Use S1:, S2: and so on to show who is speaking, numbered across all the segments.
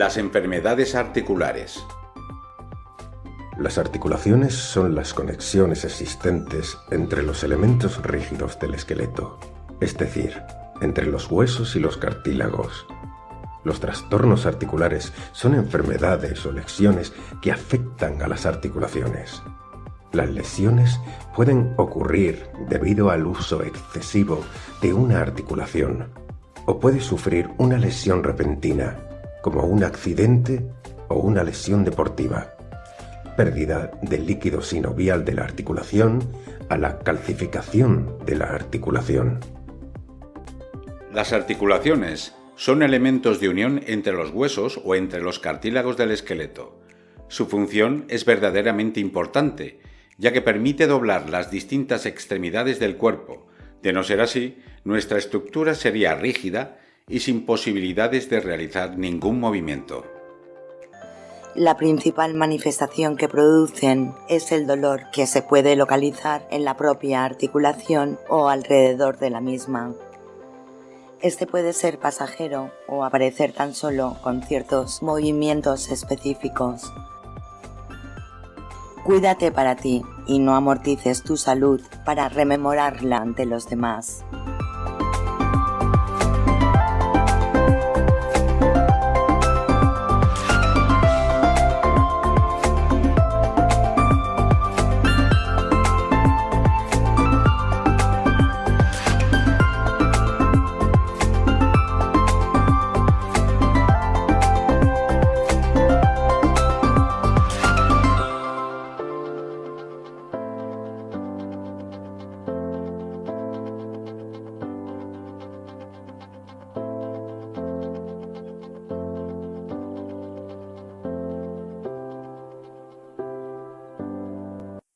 S1: Las enfermedades articulares.
S2: Las articulaciones son las conexiones existentes entre los elementos rígidos del esqueleto, es decir, entre los huesos y los cartílagos. Los trastornos articulares son enfermedades o lesiones que afectan a las articulaciones. Las lesiones pueden ocurrir debido al uso excesivo de una articulación o puede sufrir una lesión repentina, como un accidente o una lesión deportiva. Pérdida del líquido sinovial de la articulación a la calcificación de la articulación.
S1: Las articulaciones son elementos de unión entre los huesos o entre los cartílagos del esqueleto. Su función es verdaderamente importante, ya que permite doblar las distintas extremidades del cuerpo. De no ser así, nuestra estructura sería rígida y sin posibilidades de realizar ningún movimiento.
S3: La principal manifestación que producen es el dolor, que se puede localizar en la propia articulación o alrededor de la misma. Este puede ser pasajero o aparecer tan solo con ciertos movimientos específicos. Cuídate para ti y no amortices tu salud para rememorarla ante los demás.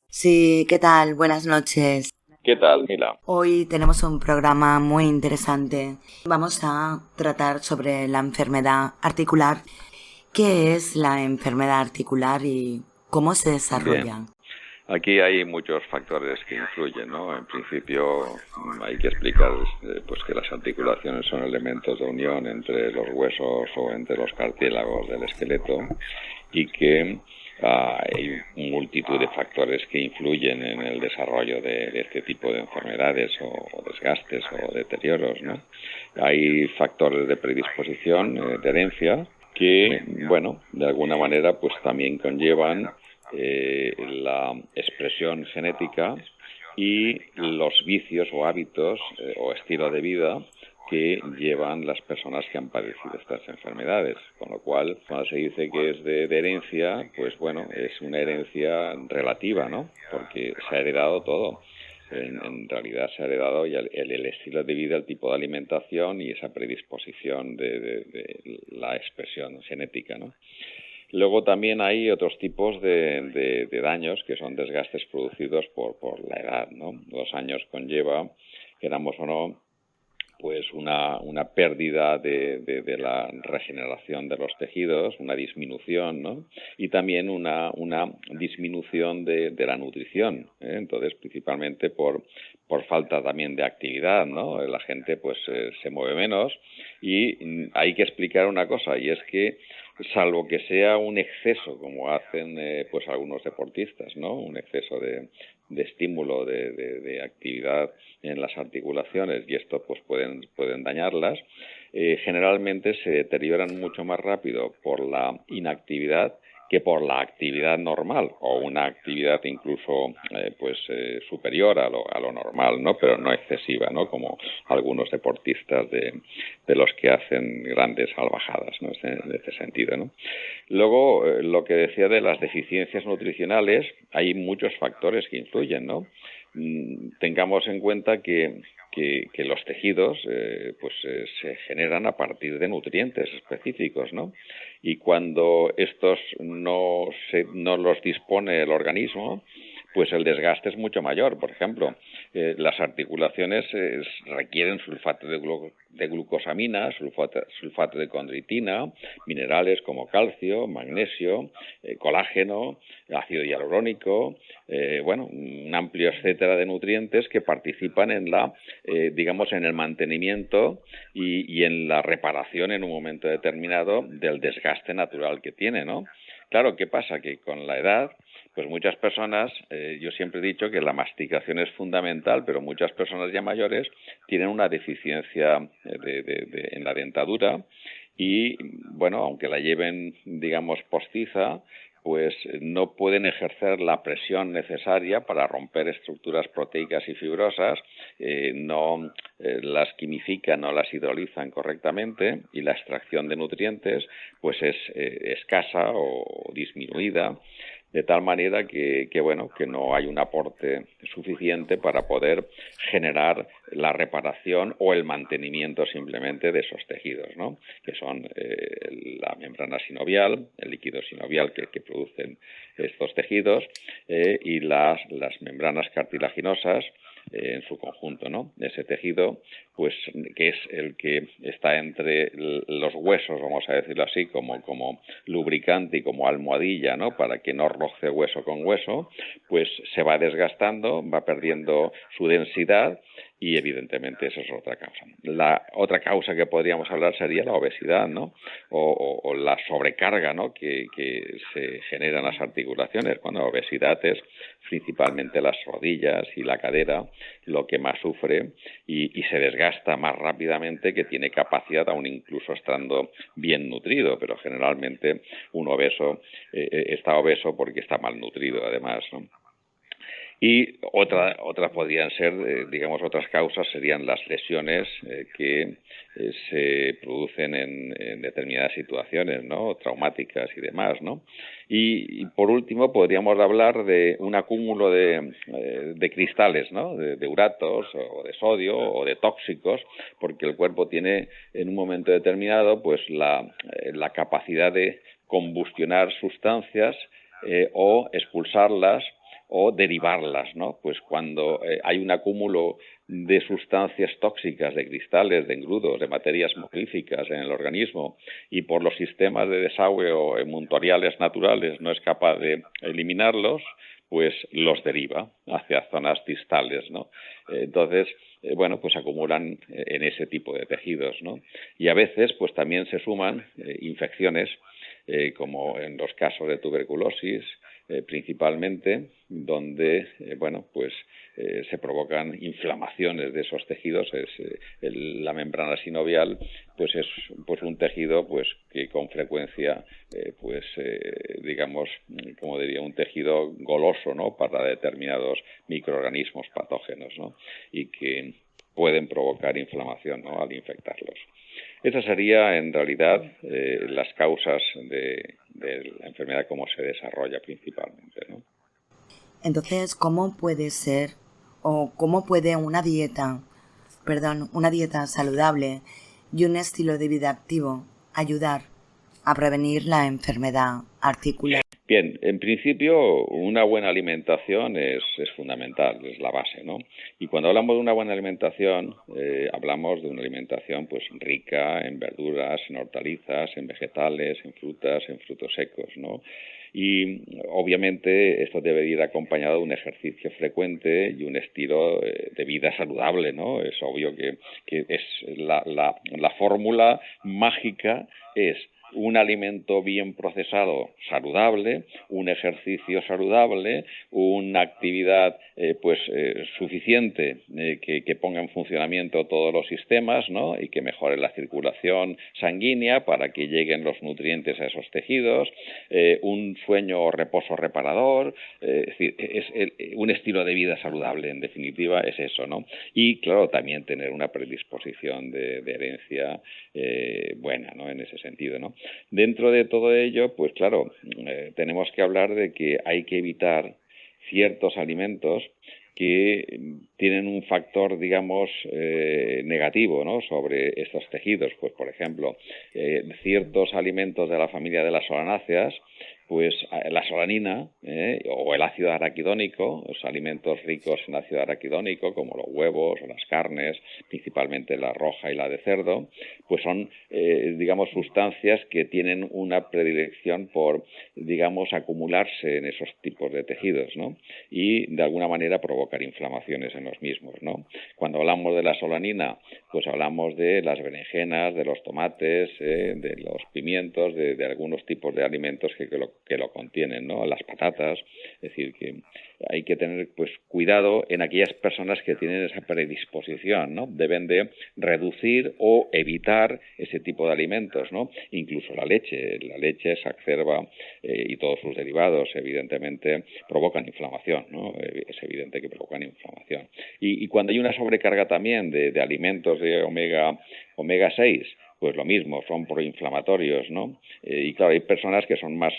S3: Sí, ¿qué tal? Buenas noches.
S4: ¿Qué tal, Mila?
S3: Hoy tenemos un programa muy interesante. Vamos a tratar sobre la enfermedad articular. ¿Qué es la enfermedad articular y cómo se desarrolla?
S4: Bien. Aquí hay muchos factores que influyen, ¿no? En principio hay que explicar pues que las articulaciones son elementos de unión entre los huesos o entre los cartílagos del esqueleto y que hay multitud de factores que influyen en el desarrollo de este tipo de enfermedades o desgastes o deterioros, ¿no? Hay factores de predisposición, de herencia, que, bueno, de alguna manera pues también conllevan la expresión genética y los vicios o hábitos o estilo de vida que llevan las personas que han padecido estas enfermedades. Con lo cual, cuando se dice que es de herencia, pues bueno, es una herencia relativa, ¿no? Porque se ha heredado todo. En realidad se ha heredado el estilo de vida, el tipo de alimentación y esa predisposición de la expresión genética, ¿no? Luego también hay otros tipos de daños que son desgastes producidos por la edad, ¿no? Los años conlleva, queramos o no, pues una pérdida de la regeneración de los tejidos, una disminución, ¿no? Y también una disminución de la nutrición, ¿eh? Entonces, principalmente por falta también de actividad, ¿no? La gente pues se mueve menos y hay que explicar una cosa, y es que salvo que sea un exceso, como hacen pues algunos deportistas, ¿no? Un exceso de estímulo, de actividad en las articulaciones, y esto pues pueden dañarlas, generalmente se deterioran mucho más rápido por la inactividad que por la actividad normal, o una actividad incluso superior a lo normal, ¿no? Pero no excesiva, ¿no? Como algunos deportistas de los que hacen grandes salvajadas, ¿no? En ese sentido, ¿no? Luego, lo que decía de las deficiencias nutricionales, hay muchos factores que influyen, ¿no? Tengamos en cuenta que los tejidos se generan a partir de nutrientes específicos, ¿no? Y cuando estos no los dispone el organismo, pues el desgaste es mucho mayor. Por ejemplo, las articulaciones requieren sulfato de glucosamina, sulfato de condroitina, minerales como calcio, magnesio, colágeno, ácido hialurónico, un amplio etcétera de nutrientes que participan en en el mantenimiento y en la reparación en un momento determinado del desgaste natural que tiene, ¿no? Claro, ¿qué pasa? Que con la edad, pues muchas personas, yo siempre he dicho que la masticación es fundamental, pero muchas personas ya mayores tienen una deficiencia en la dentadura y, aunque la lleven, postiza, pues no pueden ejercer la presión necesaria para romper estructuras proteicas y fibrosas, no las quimifican, no las hidrolizan correctamente y la extracción de nutrientes pues es escasa o disminuida, de tal manera que no hay un aporte suficiente para poder generar la reparación o el mantenimiento simplemente de esos tejidos, ¿no? Que son la membrana sinovial, el líquido sinovial que producen estos tejidos y las membranas cartilaginosas en su conjunto, ¿no? Ese tejido, pues, que es el que está entre los huesos, vamos a decirlo así, como lubricante y como almohadilla, ¿no? Para que no roce hueso con hueso, pues se va desgastando, va perdiendo su densidad y evidentemente esa es otra causa. La otra causa que podríamos hablar sería la obesidad, ¿no? O la sobrecarga, ¿no? que se genera en las articulaciones. Cuando la obesidad es principalmente las rodillas y la cadera lo que más sufre y se desgasta más rápidamente, que tiene capacidad aún incluso estando bien nutrido, pero generalmente un obeso está obeso porque está mal nutrido además, ¿no? Y otras podrían ser, otras causas serían las lesiones que se producen en determinadas situaciones, ¿no? Traumáticas y demás, ¿no? Y por último podríamos hablar de un acúmulo de cristales, ¿no? De uratos o de sodio o de tóxicos, porque el cuerpo tiene en un momento determinado pues la capacidad de combustionar sustancias o expulsarlas o derivarlas, ¿no? Pues cuando hay un acúmulo de sustancias tóxicas, de cristales, de engrudos, de materias moríficas en el organismo y por los sistemas de desagüe o emuntoriales naturales no es capaz de eliminarlos, pues los deriva hacia zonas distales, ¿no? Entonces, pues acumulan en ese tipo de tejidos, ¿no? Y a veces, pues también se suman infecciones, como en los casos de tuberculosis, principalmente, donde se provocan inflamaciones de esos tejidos. La membrana sinovial pues es pues un tejido pues que con frecuencia como diría, un tejido goloso, ¿no? Para determinados microorganismos patógenos, ¿no? Y que pueden provocar inflamación, ¿no? Al infectarlos. Esas serían, en realidad, las causas de la enfermedad, cómo se desarrolla principalmente, ¿no?
S3: Entonces, ¿cómo puede ser o cómo puede una dieta saludable y un estilo de vida activo ayudar a prevenir la enfermedad articular?
S4: Bien, en principio una buena alimentación es fundamental, es la base, ¿no? Y cuando hablamos de una buena alimentación, hablamos de una alimentación pues rica en verduras, en hortalizas, en vegetales, en frutas, en frutos secos, ¿no? Y obviamente esto debe ir acompañado de un ejercicio frecuente y un estilo de vida saludable, ¿no? Es obvio que es la fórmula mágica es un alimento bien procesado saludable, un ejercicio saludable, una actividad suficiente que ponga en funcionamiento todos los sistemas, ¿no? Y que mejore la circulación sanguínea para que lleguen los nutrientes a esos tejidos, un sueño o reposo reparador, es decir, un estilo de vida saludable, en definitiva, es eso, ¿no? Y claro, también tener una predisposición de herencia buena, ¿no? En ese sentido, ¿no? Dentro de todo ello, pues claro, tenemos que hablar de que hay que evitar ciertos alimentos que tienen un factor, negativo, ¿no? Sobre estos tejidos. Pues, por ejemplo, ciertos alimentos de la familia de las solanáceas pues la solanina o el ácido araquidónico, los alimentos ricos en ácido araquidónico, como los huevos o las carnes, principalmente la roja y la de cerdo, pues son, digamos, sustancias que tienen una predilección por, digamos, acumularse en esos tipos de tejidos, ¿no? Y de alguna manera provocar inflamaciones en los mismos, ¿no? Cuando hablamos de la solanina, pues hablamos de las berenjenas, de los tomates, de los pimientos, de algunos tipos de alimentos que lo contienen, ¿no? Las patatas, es decir, que hay que tener pues cuidado en aquellas personas que tienen esa predisposición, ¿no? Deben de reducir o evitar ese tipo de alimentos, ¿no? Incluso la leche exacerba y todos sus derivados, evidentemente, provocan inflamación, ¿no? Es evidente que provocan inflamación. Y cuando hay una sobrecarga también de alimentos de omega 6, pues lo mismo, son proinflamatorios, ¿no? Y claro, hay personas que son más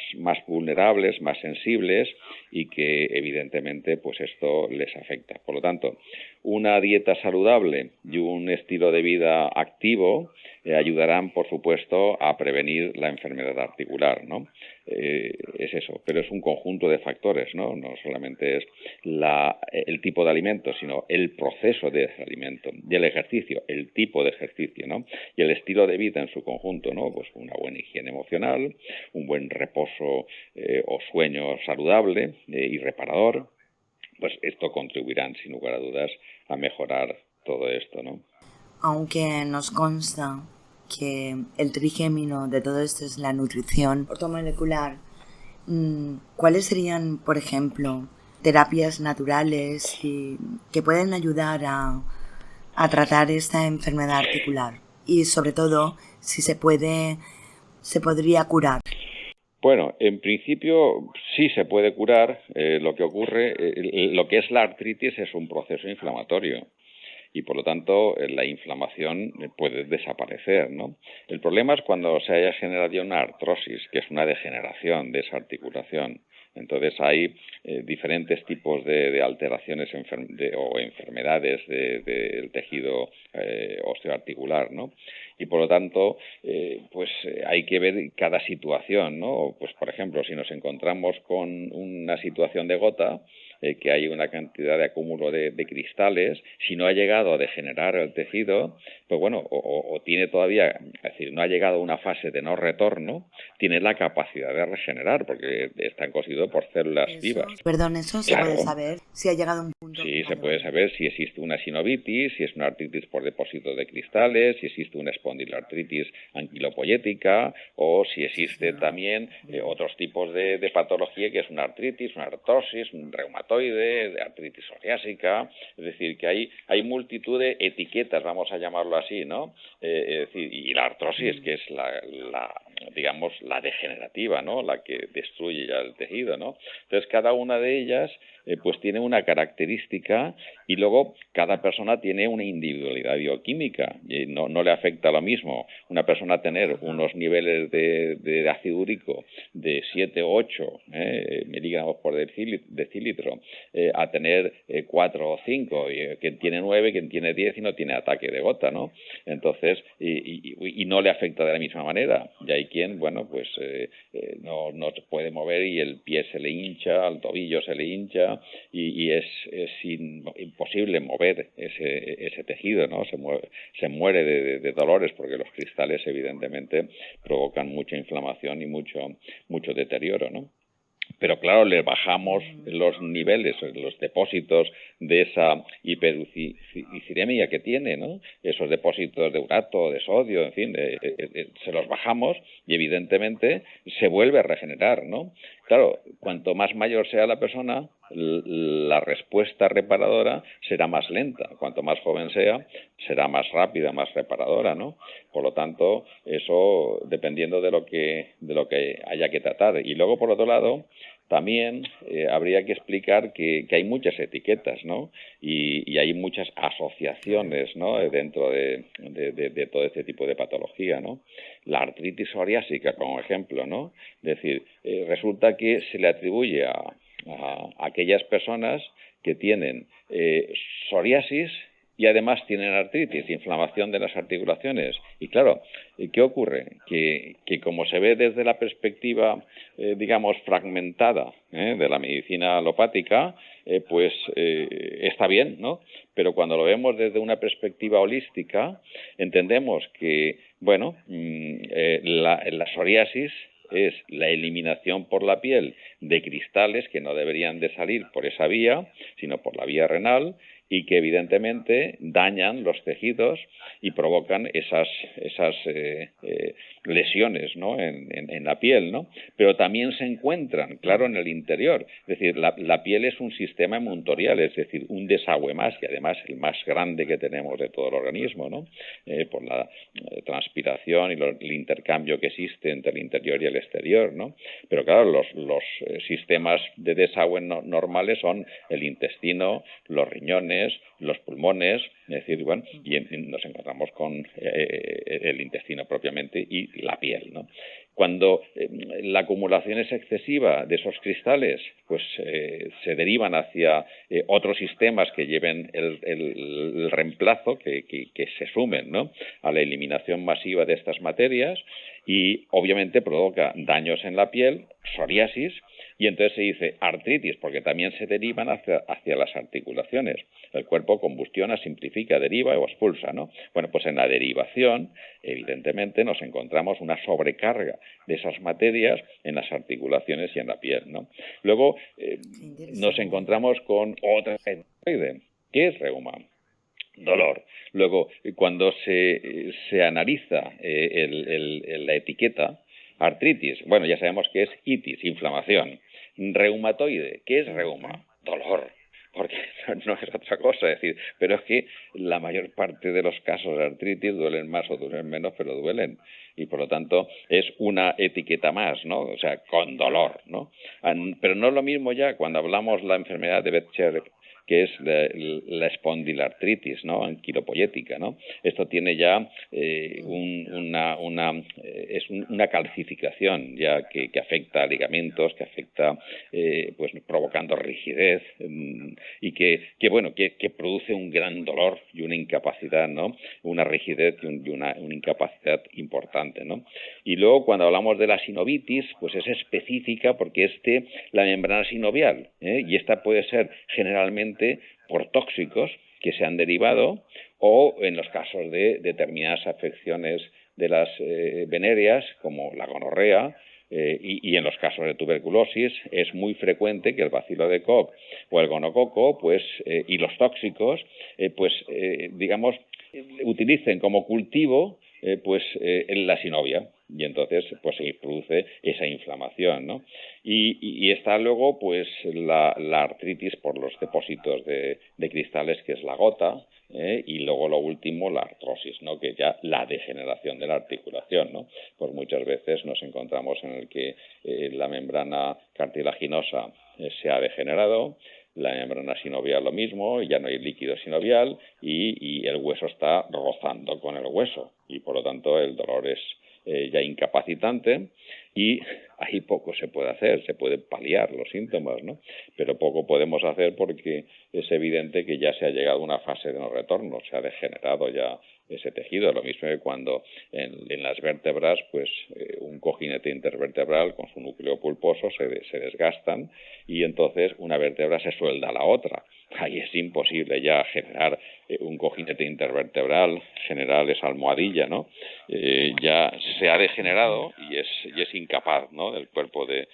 S4: vulnerables, más sensibles y que evidentemente pues esto les afecta. Por lo tanto, una dieta saludable y un estilo de vida activo ayudarán, por supuesto, a prevenir la enfermedad articular, ¿no? Es eso, pero es un conjunto de factores, ¿no? No solamente es el tipo de alimento, sino el proceso de ese alimento y el ejercicio, el tipo de ejercicio, ¿no? Y el estilo de vida en su conjunto, ¿no? Pues una buena higiene emocional, un buen reposo o sueño saludable y reparador, pues esto contribuirán, sin lugar a dudas, a mejorar todo esto, ¿no?
S3: Aunque nos consta que el trigémino de todo esto es la nutrición ortomolecular, ¿cuáles serían, por ejemplo, terapias naturales que pueden ayudar a tratar esta enfermedad articular? Y sobre todo, si se podría curar.
S4: Bueno, en principio sí se puede curar. Lo que ocurre, lo que es la artritis es un proceso inflamatorio. Y por lo tanto la inflamación puede desaparecer, ¿no? El problema es cuando se haya generado una artrosis, que es una degeneración de esa articulación. Entonces hay diferentes tipos de alteraciones o enfermedades del tejido osteoarticular, ¿no? Y por lo tanto, hay que ver cada situación, ¿no? Pues por ejemplo, si nos encontramos con una situación de gota, que hay una cantidad de acúmulo de cristales, si no ha llegado a degenerar el tejido, pues bueno, o tiene todavía, es decir, no ha llegado a una fase de no retorno, tiene la capacidad de regenerar, porque están cosidos por células vivas.
S3: Perdón, ¿eso se puede saber? Si ha llegado a un punto...
S4: Sí, se puede saber si existe una sinovitis, si es una artritis por depósito de cristales, si existe una espondiloartritis anquilopoyética, o si existe también otros tipos de patología, que es una artritis, una artrosis, un reumatoide, de artritis psoriásica. Es decir, que hay multitud de etiquetas, vamos a llamarlo así, ¿no? Es decir, y la artrosis, que es digamos, la degenerativa, ¿no? La que destruye ya el tejido, ¿no? Entonces, cada una de ellas pues tiene una característica y luego cada persona tiene una individualidad bioquímica y no le afecta lo mismo una persona tener unos niveles de ácido úrico de 7 o 8 miligramos por decilitro a tener 4 o 5, quien tiene 9, quien tiene 10 y no tiene ataque de gota, ¿no? Entonces, y no le afecta de la misma manera. Y hay quien, bueno, pues no se puede mover y el pie se le hincha, el tobillo se le hincha y es imposible mover ese tejido, ¿no? Se muere de dolores porque los cristales evidentemente provocan mucha inflamación y mucho deterioro, ¿no? Pero claro, le bajamos los niveles, los depósitos de esa hiperuricemia que tiene, ¿no? Esos depósitos de urato, de sodio, en fin, se los bajamos y evidentemente se vuelve a regenerar, ¿no? Claro, cuanto más mayor sea la persona, la respuesta reparadora será más lenta. Cuanto más joven sea, será más rápida, más reparadora, ¿no? Por lo tanto, eso dependiendo de lo que haya que tratar. Y luego, por otro lado, también habría que explicar que hay muchas etiquetas, ¿no? Y hay muchas asociaciones, ¿no? Dentro de todo este tipo de patología, ¿no? La artritis psoriásica, como ejemplo, ¿no? Es decir, resulta que se le atribuye a aquellas personas que tienen psoriasis y además tienen artritis, inflamación de las articulaciones. Y claro, ¿qué ocurre? Que como se ve desde la perspectiva, digamos, fragmentada de la medicina alopática, está bien, ¿no? Pero cuando lo vemos desde una perspectiva holística, entendemos que, bueno, la psoriasis es la eliminación por la piel de cristales que no deberían de salir por esa vía, sino por la vía renal, y que evidentemente dañan los tejidos y provocan esas lesiones, ¿no? en la piel, ¿no? Pero también se encuentran, claro, en el interior. Es decir, la piel es un sistema emuntorial, es decir, un desagüe más, y además el más grande que tenemos de todo el organismo, ¿no? Por la transpiración y el intercambio que existe entre el interior y el exterior, ¿no? Pero claro, los sistemas de desagüe normales son el intestino, los riñones, los pulmones, es decir, bueno, y nos encontramos con el intestino propiamente y la piel, ¿no? Cuando la acumulación es excesiva de esos cristales, pues se derivan hacia otros sistemas que lleven el reemplazo, que se sumen, ¿no? A la eliminación masiva de estas materias, y obviamente provoca daños en la piel, psoriasis, y entonces se dice artritis, porque también se derivan hacia las articulaciones. El cuerpo combustiona, simplifica, deriva o expulsa, ¿no? Bueno, pues en la derivación, evidentemente, nos encontramos una sobrecarga de esas materias en las articulaciones y en la piel, ¿no? Luego nos encontramos con otra reumatoide. ¿Qué es reuma? Dolor. Luego, cuando se analiza la etiqueta, artritis, bueno, ya sabemos que es itis, inflamación. Reumatoide, ¿qué es reuma? Dolor, porque no es otra cosa, es decir, pero es que la mayor parte de los casos de artritis duelen más o duelen menos, pero duelen, y por lo tanto es una etiqueta más, ¿no? O sea, con dolor, ¿no? Pero no es lo mismo ya cuando hablamos la enfermedad de Behçet, que es la espondilartritis, ¿no? Anquilopoyética, ¿no? Esto tiene ya una calcificación ya que afecta a ligamentos, que afecta pues provocando rigidez y que produce un gran dolor y una incapacidad, ¿no? Una rigidez y una incapacidad importante, ¿no? Y luego cuando hablamos de la sinovitis, pues es específica porque la membrana sinovial, y esta puede ser generalmente por tóxicos que se han derivado, o en los casos de determinadas afecciones de las venéreas, como la gonorrea, y en los casos de tuberculosis es muy frecuente que el bacilo de Koch o el gonococo, pues, y los tóxicos, digamos, utilicen como cultivo en la sinovia, y entonces pues se produce esa inflamación, ¿no? Y está luego pues la artritis por los depósitos de cristales, que es la gota, y luego lo último, la artrosis, ¿no? Que ya la degeneración de la articulación, ¿no? Pues muchas veces nos encontramos en el que la membrana cartilaginosa se ha degenerado, la membrana sinovial lo mismo, ya no hay líquido sinovial y el hueso está rozando con el hueso, y por lo tanto el dolor es ya incapacitante, y ahí poco se puede hacer. Se puede paliar los síntomas, ¿no? Pero poco podemos hacer porque es evidente que ya se ha llegado a una fase de no retorno, se ha degenerado ya ese tejido. Lo mismo que cuando en las vértebras, pues un cojinete intervertebral con su núcleo pulposo se desgastan, y entonces una vértebra se suelda a la otra. Ahí es imposible ya generar un cojinete intervertebral, generar esa almohadilla, ¿no? Ya se ha degenerado y es incapaz, ¿no? Del cuerpo de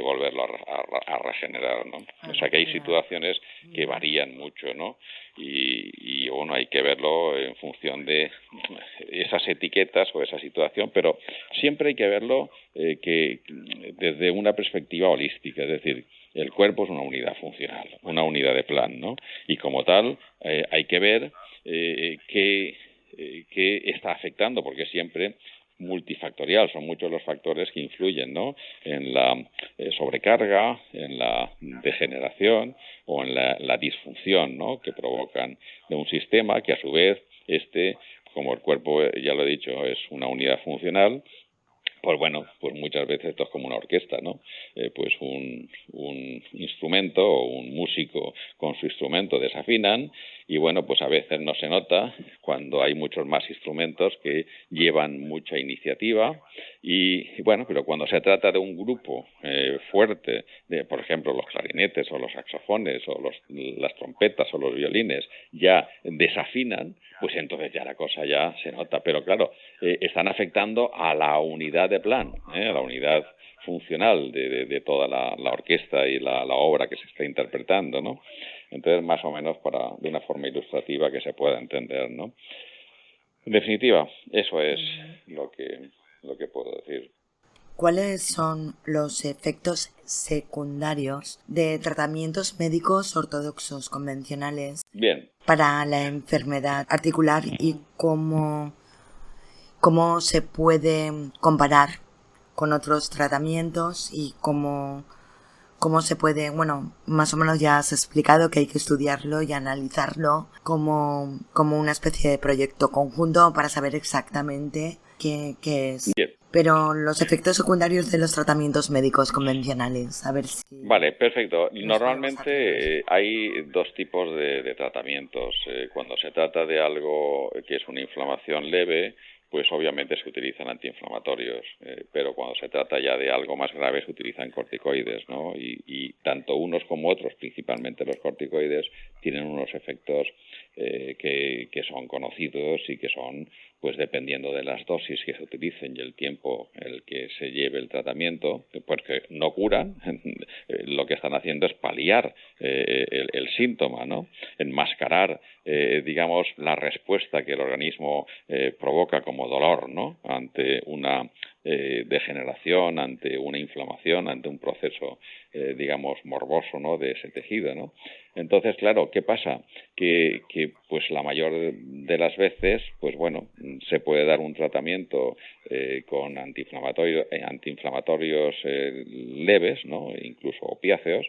S4: volverlo a regenerar, ¿no? O sea que hay situaciones que varían mucho, ¿no? Y bueno, hay que verlo en función de esas etiquetas o esa situación, pero siempre hay que verlo que desde una perspectiva holística, es decir, el cuerpo es una unidad funcional, una unidad de plan, ¿no? Y como tal hay que ver qué está afectando, porque siempre multifactorial, son muchos los factores que influyen, ¿no? En la sobrecarga, en la degeneración o en la disfunción, ¿no? Que provocan de un sistema que a su vez como el cuerpo, ya lo he dicho, es una unidad funcional, Pues bueno, pues muchas veces esto es como una orquesta, ¿no? Pues un instrumento o un músico con su instrumento desafinan y bueno, pues a veces no se nota cuando hay muchos más instrumentos que llevan mucha iniciativa y bueno, pero cuando se trata de un grupo fuerte, por ejemplo, los clarinetes o los saxofones o las trompetas o los violines ya desafinan, pues entonces ya la cosa ya se nota. Pero claro, están afectando a la unidad de plan, a la unidad funcional de toda la orquesta y la obra que se está interpretando, ¿no? Entonces, más o menos de una forma ilustrativa que se pueda entender, ¿no? En definitiva, eso es lo que puedo decir.
S3: ¿Cuáles son los efectos secundarios de tratamientos médicos ortodoxos convencionales
S4: Bien.
S3: para la enfermedad articular y cómo se puede comparar con otros tratamientos y cómo se puede, bueno, más o menos ya has explicado que hay que estudiarlo y analizarlo como una especie de proyecto conjunto para saber exactamente qué es?
S4: Bien.
S3: Pero los efectos secundarios de los tratamientos médicos convencionales, a ver si...
S4: Vale, perfecto. Normalmente hay dos tipos de tratamientos. Cuando se trata de algo que es una inflamación leve, pues obviamente se utilizan antiinflamatorios, pero cuando se trata ya de algo más grave se utilizan corticoides, ¿no? Y tanto unos como otros, principalmente los corticoides, tienen unos efectos que son conocidos y que son, pues dependiendo de las dosis que se utilicen y el tiempo en el que se lleve el tratamiento, porque no curan, lo que están haciendo es paliar el síntoma, ¿no? Enmascarar, digamos, la respuesta que el organismo provoca como dolor, ¿no? Ante una degeneración, ante una inflamación, ante un proceso, digamos, morboso, ¿no? De ese tejido, ¿no? Entonces, claro, ¿qué pasa? Que pues la mayor de las veces, pues bueno, se puede dar un tratamiento con antiinflamatorios leves, ¿no? Incluso opiáceos,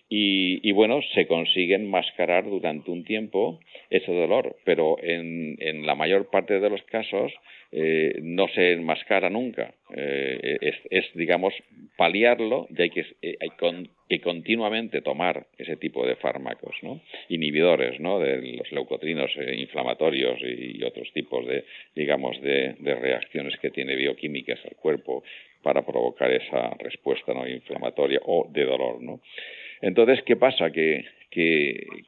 S4: y bueno, se consigue enmascarar durante un tiempo ese dolor, pero en la mayor parte de los casos no se enmascara nunca. Es, digamos, paliarlo y hay que continuamente tomar ese tipo de fármacos, ¿no? Inhibidores, ¿no? De los leucotrinos inflamatorios y otros tipos de, digamos, de reacciones que tiene bioquímicas el cuerpo para provocar esa respuesta, ¿no? Inflamatoria o de dolor, ¿no? Entonces, ¿qué pasa? Que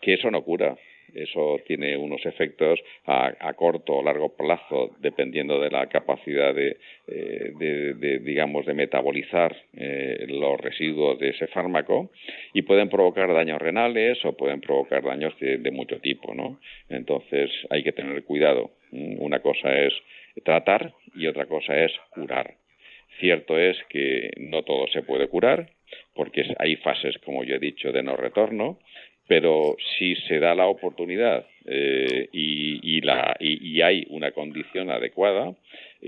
S4: eso no cura. Eso tiene unos efectos a corto o largo plazo, dependiendo de la capacidad digamos, de metabolizar los residuos de ese fármaco, y pueden provocar daños renales o pueden provocar daños de mucho tipo, ¿no? Entonces hay que tener cuidado. Una cosa es tratar y otra cosa es curar. Cierto es que no todo se puede curar, porque hay fases, como yo he dicho, de no retorno, pero si se da la oportunidad y hay una condición adecuada,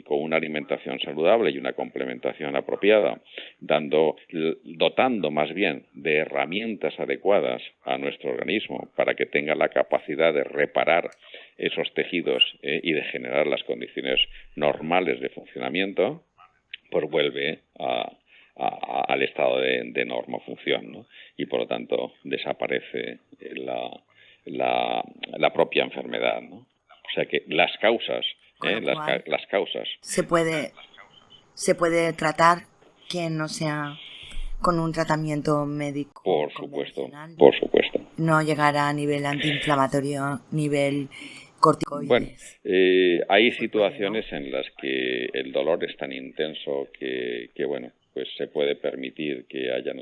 S4: con una alimentación saludable y una complementación apropiada, dotando más bien de herramientas adecuadas a nuestro organismo para que tenga la capacidad de reparar esos tejidos y de generar las condiciones normales de funcionamiento, pues vuelve al estado de normofunción, ¿no? Y por lo tanto desaparece la propia enfermedad, ¿no? O sea que las causas, las causas.
S3: Se puede tratar que no sea con un tratamiento médico.
S4: Por supuesto, por supuesto.
S3: No llegar a nivel antiinflamatorio, nivel corticoides.
S4: Bueno, hay situaciones en las que el dolor es tan intenso que bueno, pues se puede permitir que hayan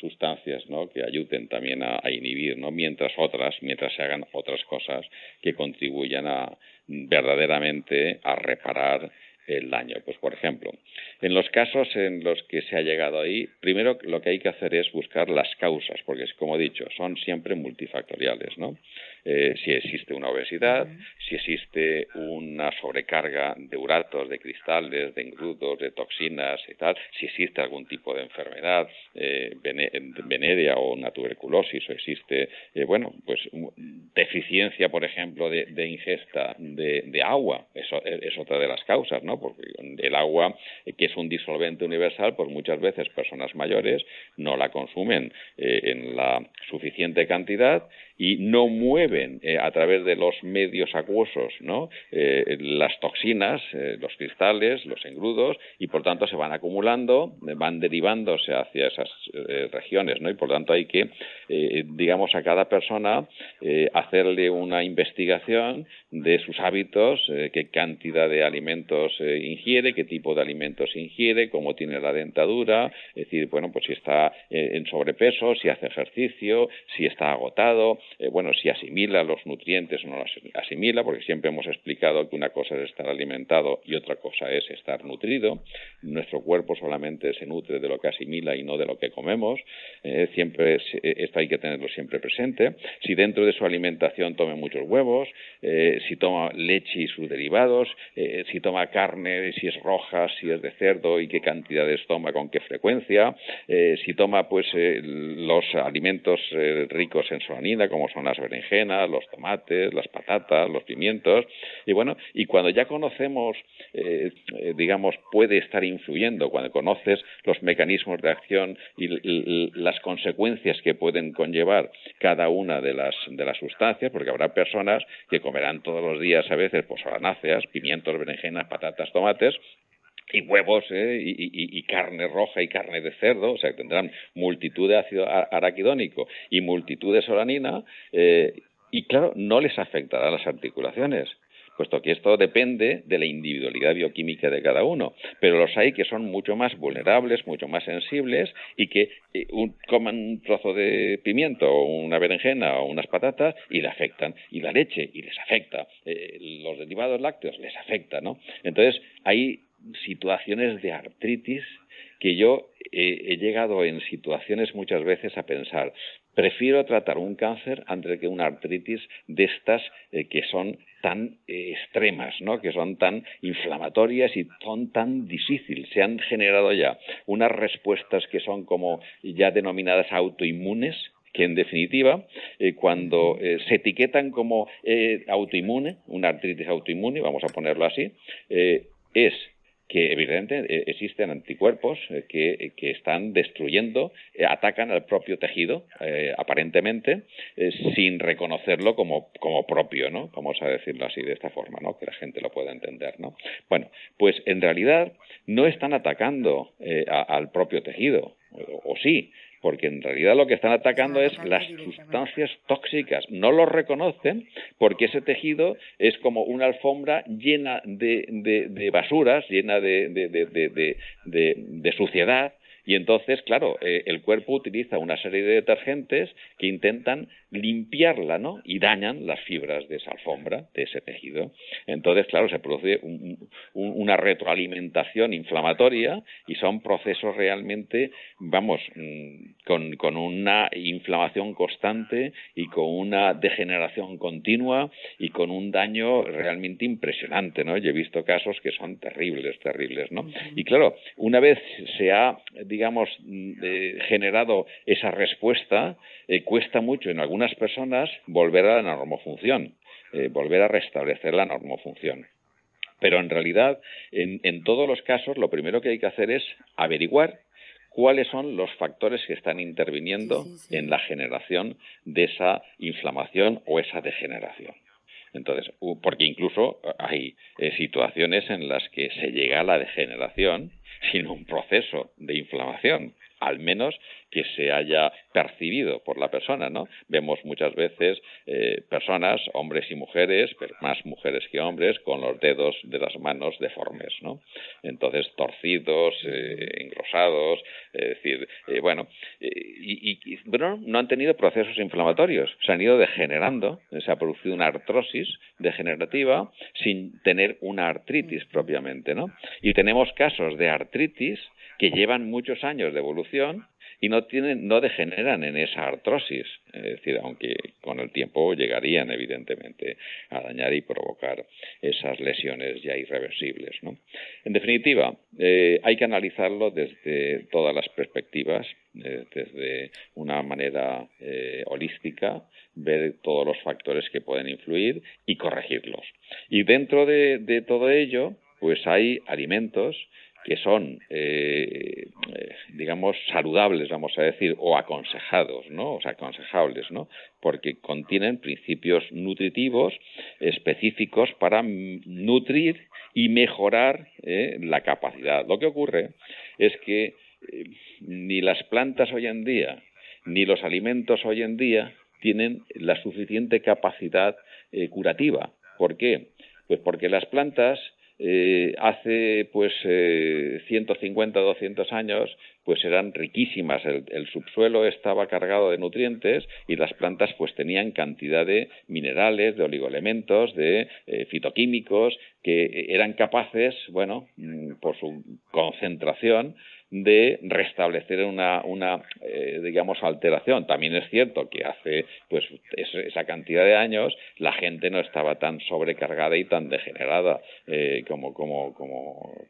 S4: sustancias, ¿no? Que ayuden también a inhibir, ¿no? Mientras se hagan otras cosas que contribuyan verdaderamente a reparar el daño. Pues por ejemplo, en los casos en los que se ha llegado ahí, primero lo que hay que hacer es buscar las causas, porque como he dicho, son siempre multifactoriales, ¿no? si existe una obesidad, si existe una sobrecarga de uratos, de cristales, de engrudos, de toxinas y tal, si existe algún tipo de enfermedad venérea o una tuberculosis, o existe, pues deficiencia, por ejemplo, de ingesta de agua. Eso es otra de las causas, ¿no? Porque el agua, que es un disolvente universal, pues muchas veces personas mayores no la consumen en la suficiente cantidad y no mueven a través de los medios acuosos, ¿no? Las toxinas, los cristales, los engrudos, y por tanto se van acumulando, van derivándose hacia esas regiones, ¿no? Y por tanto hay que, digamos, a cada persona hacerle una investigación de sus hábitos, qué cantidad de alimentos ingiere, qué tipo de alimentos ingiere, cómo tiene la dentadura, es decir, pues si está en sobrepeso, si hace ejercicio, si está agotado, si asimila los nutrientes o no los asimila, porque siempre hemos explicado que una cosa es estar alimentado y otra cosa es estar nutrido. Nuestro cuerpo solamente se nutre de lo que asimila y no de lo que comemos. Esto hay que tenerlo siempre presente. Si dentro de su alimentación toma muchos huevos, si toma leche y sus derivados, si toma carne, si es roja, si es de cerdo y qué cantidades toma, con qué frecuencia, si toma los alimentos ricos en solanina, como son las berenjenas, los tomates, las patatas, los pimientos, y cuando ya conocemos, digamos, puede estar influyendo, cuando conoces los mecanismos de acción y las consecuencias que pueden conllevar cada una de las sustancias, porque habrá personas que comerán todos los días a veces solanáceas, pimientos, berenjenas, patatas, tomates, y huevos y carne roja y carne de cerdo, o sea, que tendrán multitud de ácido araquidónico y multitud de solanina, y claro, no les afectará a las articulaciones, puesto que esto depende de la individualidad bioquímica de cada uno, pero los hay que son mucho más vulnerables, mucho más sensibles, y que coman un trozo de pimiento o una berenjena o unas patatas y le afectan, y la leche y les afecta, los derivados lácteos les afecta, ¿no? Entonces hay situaciones de artritis que yo he llegado en situaciones muchas veces a pensar, prefiero tratar un cáncer antes que una artritis de estas que son tan extremas, ¿no? Que son tan inflamatorias y son tan difíciles. Se han generado ya unas respuestas que son como ya denominadas autoinmunes, que en definitiva, cuando se etiquetan como autoinmune, una artritis autoinmune, vamos a ponerlo así, es que evidentemente existen anticuerpos que están destruyendo, atacan al propio tejido, aparentemente, sin reconocerlo como propio, ¿no? Vamos a decirlo así, de esta forma, ¿no? Que la gente lo pueda entender, ¿no? Bueno, pues en realidad no están atacando al propio tejido, o sí, porque en realidad lo que están atacando es las sustancias tóxicas. No lo reconocen porque ese tejido es como una alfombra llena de basuras, llena de suciedad. Y entonces, claro, el cuerpo utiliza una serie de detergentes que intentan limpiarla, ¿no? Y dañan las fibras de esa alfombra, de ese tejido. Entonces, claro, se produce una retroalimentación inflamatoria y son procesos realmente, con una inflamación constante y con una degeneración continua y con un daño realmente impresionante, ¿no? Yo he visto casos que son terribles, ¿no? Y claro, una vez se ha, digamos, generado esa respuesta, cuesta mucho en algunas personas volver a la normofunción, volver a restablecer la normofunción. Pero en realidad, en todos los casos, lo primero que hay que hacer es averiguar cuáles son los factores que están interviniendo en la generación de esa inflamación o esa degeneración. Entonces, porque incluso hay situaciones en las que se llega a la degeneración sin un proceso de inflamación, al menos que se haya percibido por la persona, ¿no? Vemos muchas veces personas, hombres y mujeres, pero más mujeres que hombres, con los dedos de las manos deformes, ¿no? Entonces, torcidos, engrosados, es decir, pero no han tenido procesos inflamatorios, se han ido degenerando, se ha producido una artrosis degenerativa sin tener una artritis propiamente, ¿no? Y tenemos casos de artritis que llevan muchos años de evolución y no degeneran en esa artrosis, es decir, aunque con el tiempo llegarían evidentemente a dañar y provocar esas lesiones ya irreversibles, ¿no? En definitiva, hay que analizarlo desde todas las perspectivas, desde una manera holística, ver todos los factores que pueden influir y corregirlos. Y dentro de todo ello, pues hay alimentos que son, digamos, saludables, vamos a decir, o aconsejados, ¿no? O sea, aconsejables, ¿no? Porque contienen principios nutritivos específicos para nutrir y mejorar la capacidad. Lo que ocurre es que ni las plantas hoy en día, ni los alimentos hoy en día tienen la suficiente capacidad curativa. ¿Por qué? Pues porque las plantas hace 150 o 200 años pues eran riquísimas, el subsuelo estaba cargado de nutrientes y las plantas pues tenían cantidad de minerales, de oligoelementos, de fitoquímicos que eran capaces, bueno, por su concentración, de restablecer una digamos, alteración. También es cierto que hace pues esa cantidad de años la gente no estaba tan sobrecargada y tan degenerada como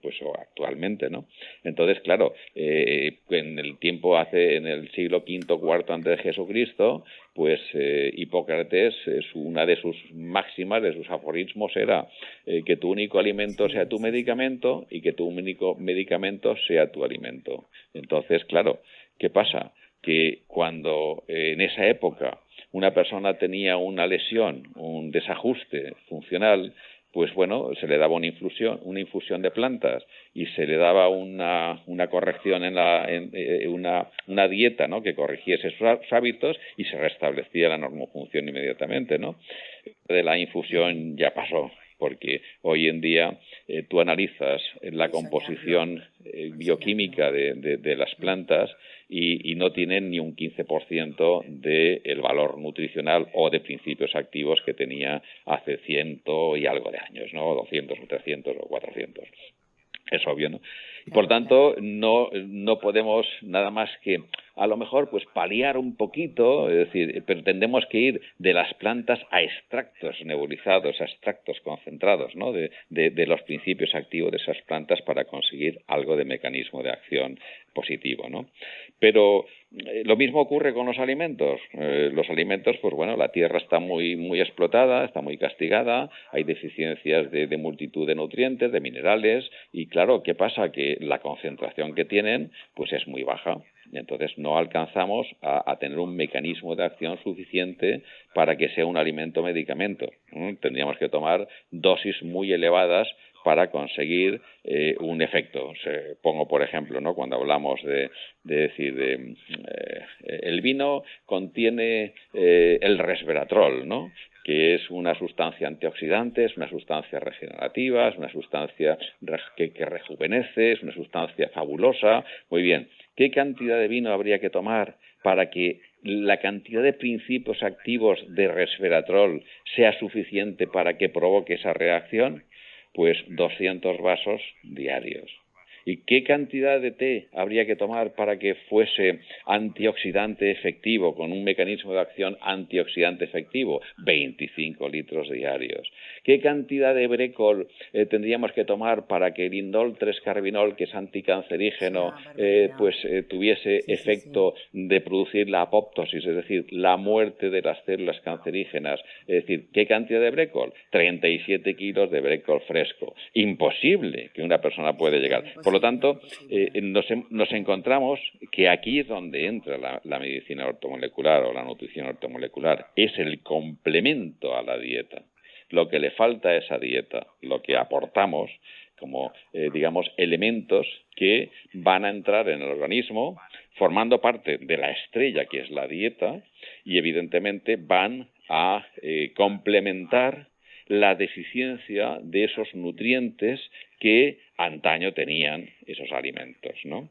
S4: pues actualmente, ¿no? Entonces, claro, en el siglo V, IV antes de Jesucristo, pues Hipócrates, una de sus máximas, de sus aforismos era que tu único alimento sea tu medicamento y que tu único medicamento sea tu alimento. Entonces, claro, ¿qué pasa? Que cuando en esa época una persona tenía una lesión, un desajuste funcional, pues bueno, se le daba una infusión de plantas y se le daba una corrección una dieta, ¿no?, que corrigiese sus hábitos y se restablecía la normofunción inmediatamente, ¿no? De la infusión ya pasó, porque hoy en día tú analizas la composición bioquímica de las plantas y no tienen ni un 15% del valor nutricional o de principios activos que tenía hace 100 y algo de años, ¿no? 200 o 300 o 400. Es obvio, ¿no? Y por tanto, no podemos nada más que, a lo mejor, pues paliar un poquito, es decir, pero tendemos que ir de las plantas a extractos nebulizados, a extractos concentrados, ¿no?, de los principios activos de esas plantas para conseguir algo de mecanismo de acción positivo, ¿no? Pero lo mismo ocurre con los alimentos. Los alimentos, pues bueno, la tierra está muy explotada, está muy castigada, hay deficiencias de multitud de nutrientes, de minerales, y claro, ¿qué pasa? Que la concentración que tienen, pues es muy baja. Entonces no alcanzamos a tener un mecanismo de acción suficiente para que sea un alimento-medicamento. Tendríamos que tomar dosis muy elevadas para conseguir un efecto. Pongo, por ejemplo, ¿no?, cuando hablamos el vino contiene el resveratrol, ¿no?, que es una sustancia antioxidante, es una sustancia regenerativa, es una sustancia que rejuvenece, es una sustancia fabulosa. Muy bien, ¿qué cantidad de vino habría que tomar para que la cantidad de principios activos de resveratrol sea suficiente para que provoque esa reacción? Pues 200 vasos diarios. ¿Y qué cantidad de té habría que tomar para que fuese antioxidante efectivo, con un mecanismo de acción antioxidante efectivo? 25 litros diarios. ¿Qué cantidad de brécol tendríamos que tomar para que el indol 3-carbinol, que es anticancerígeno, tuviese efecto de producir la apoptosis, es decir, la muerte de las células cancerígenas? Es decir, ¿qué cantidad de brécol? 37 kilos de brécol fresco. Imposible que una persona pueda llegar. Por lo tanto, nos encontramos que aquí es donde entra la medicina ortomolecular o la nutrición ortomolecular. Es el complemento a la dieta. Lo que le falta a esa dieta, lo que aportamos como, digamos, elementos que van a entrar en el organismo formando parte de la estrella que es la dieta y evidentemente van a complementar la deficiencia de esos nutrientes que antaño tenían esos alimentos, ¿no?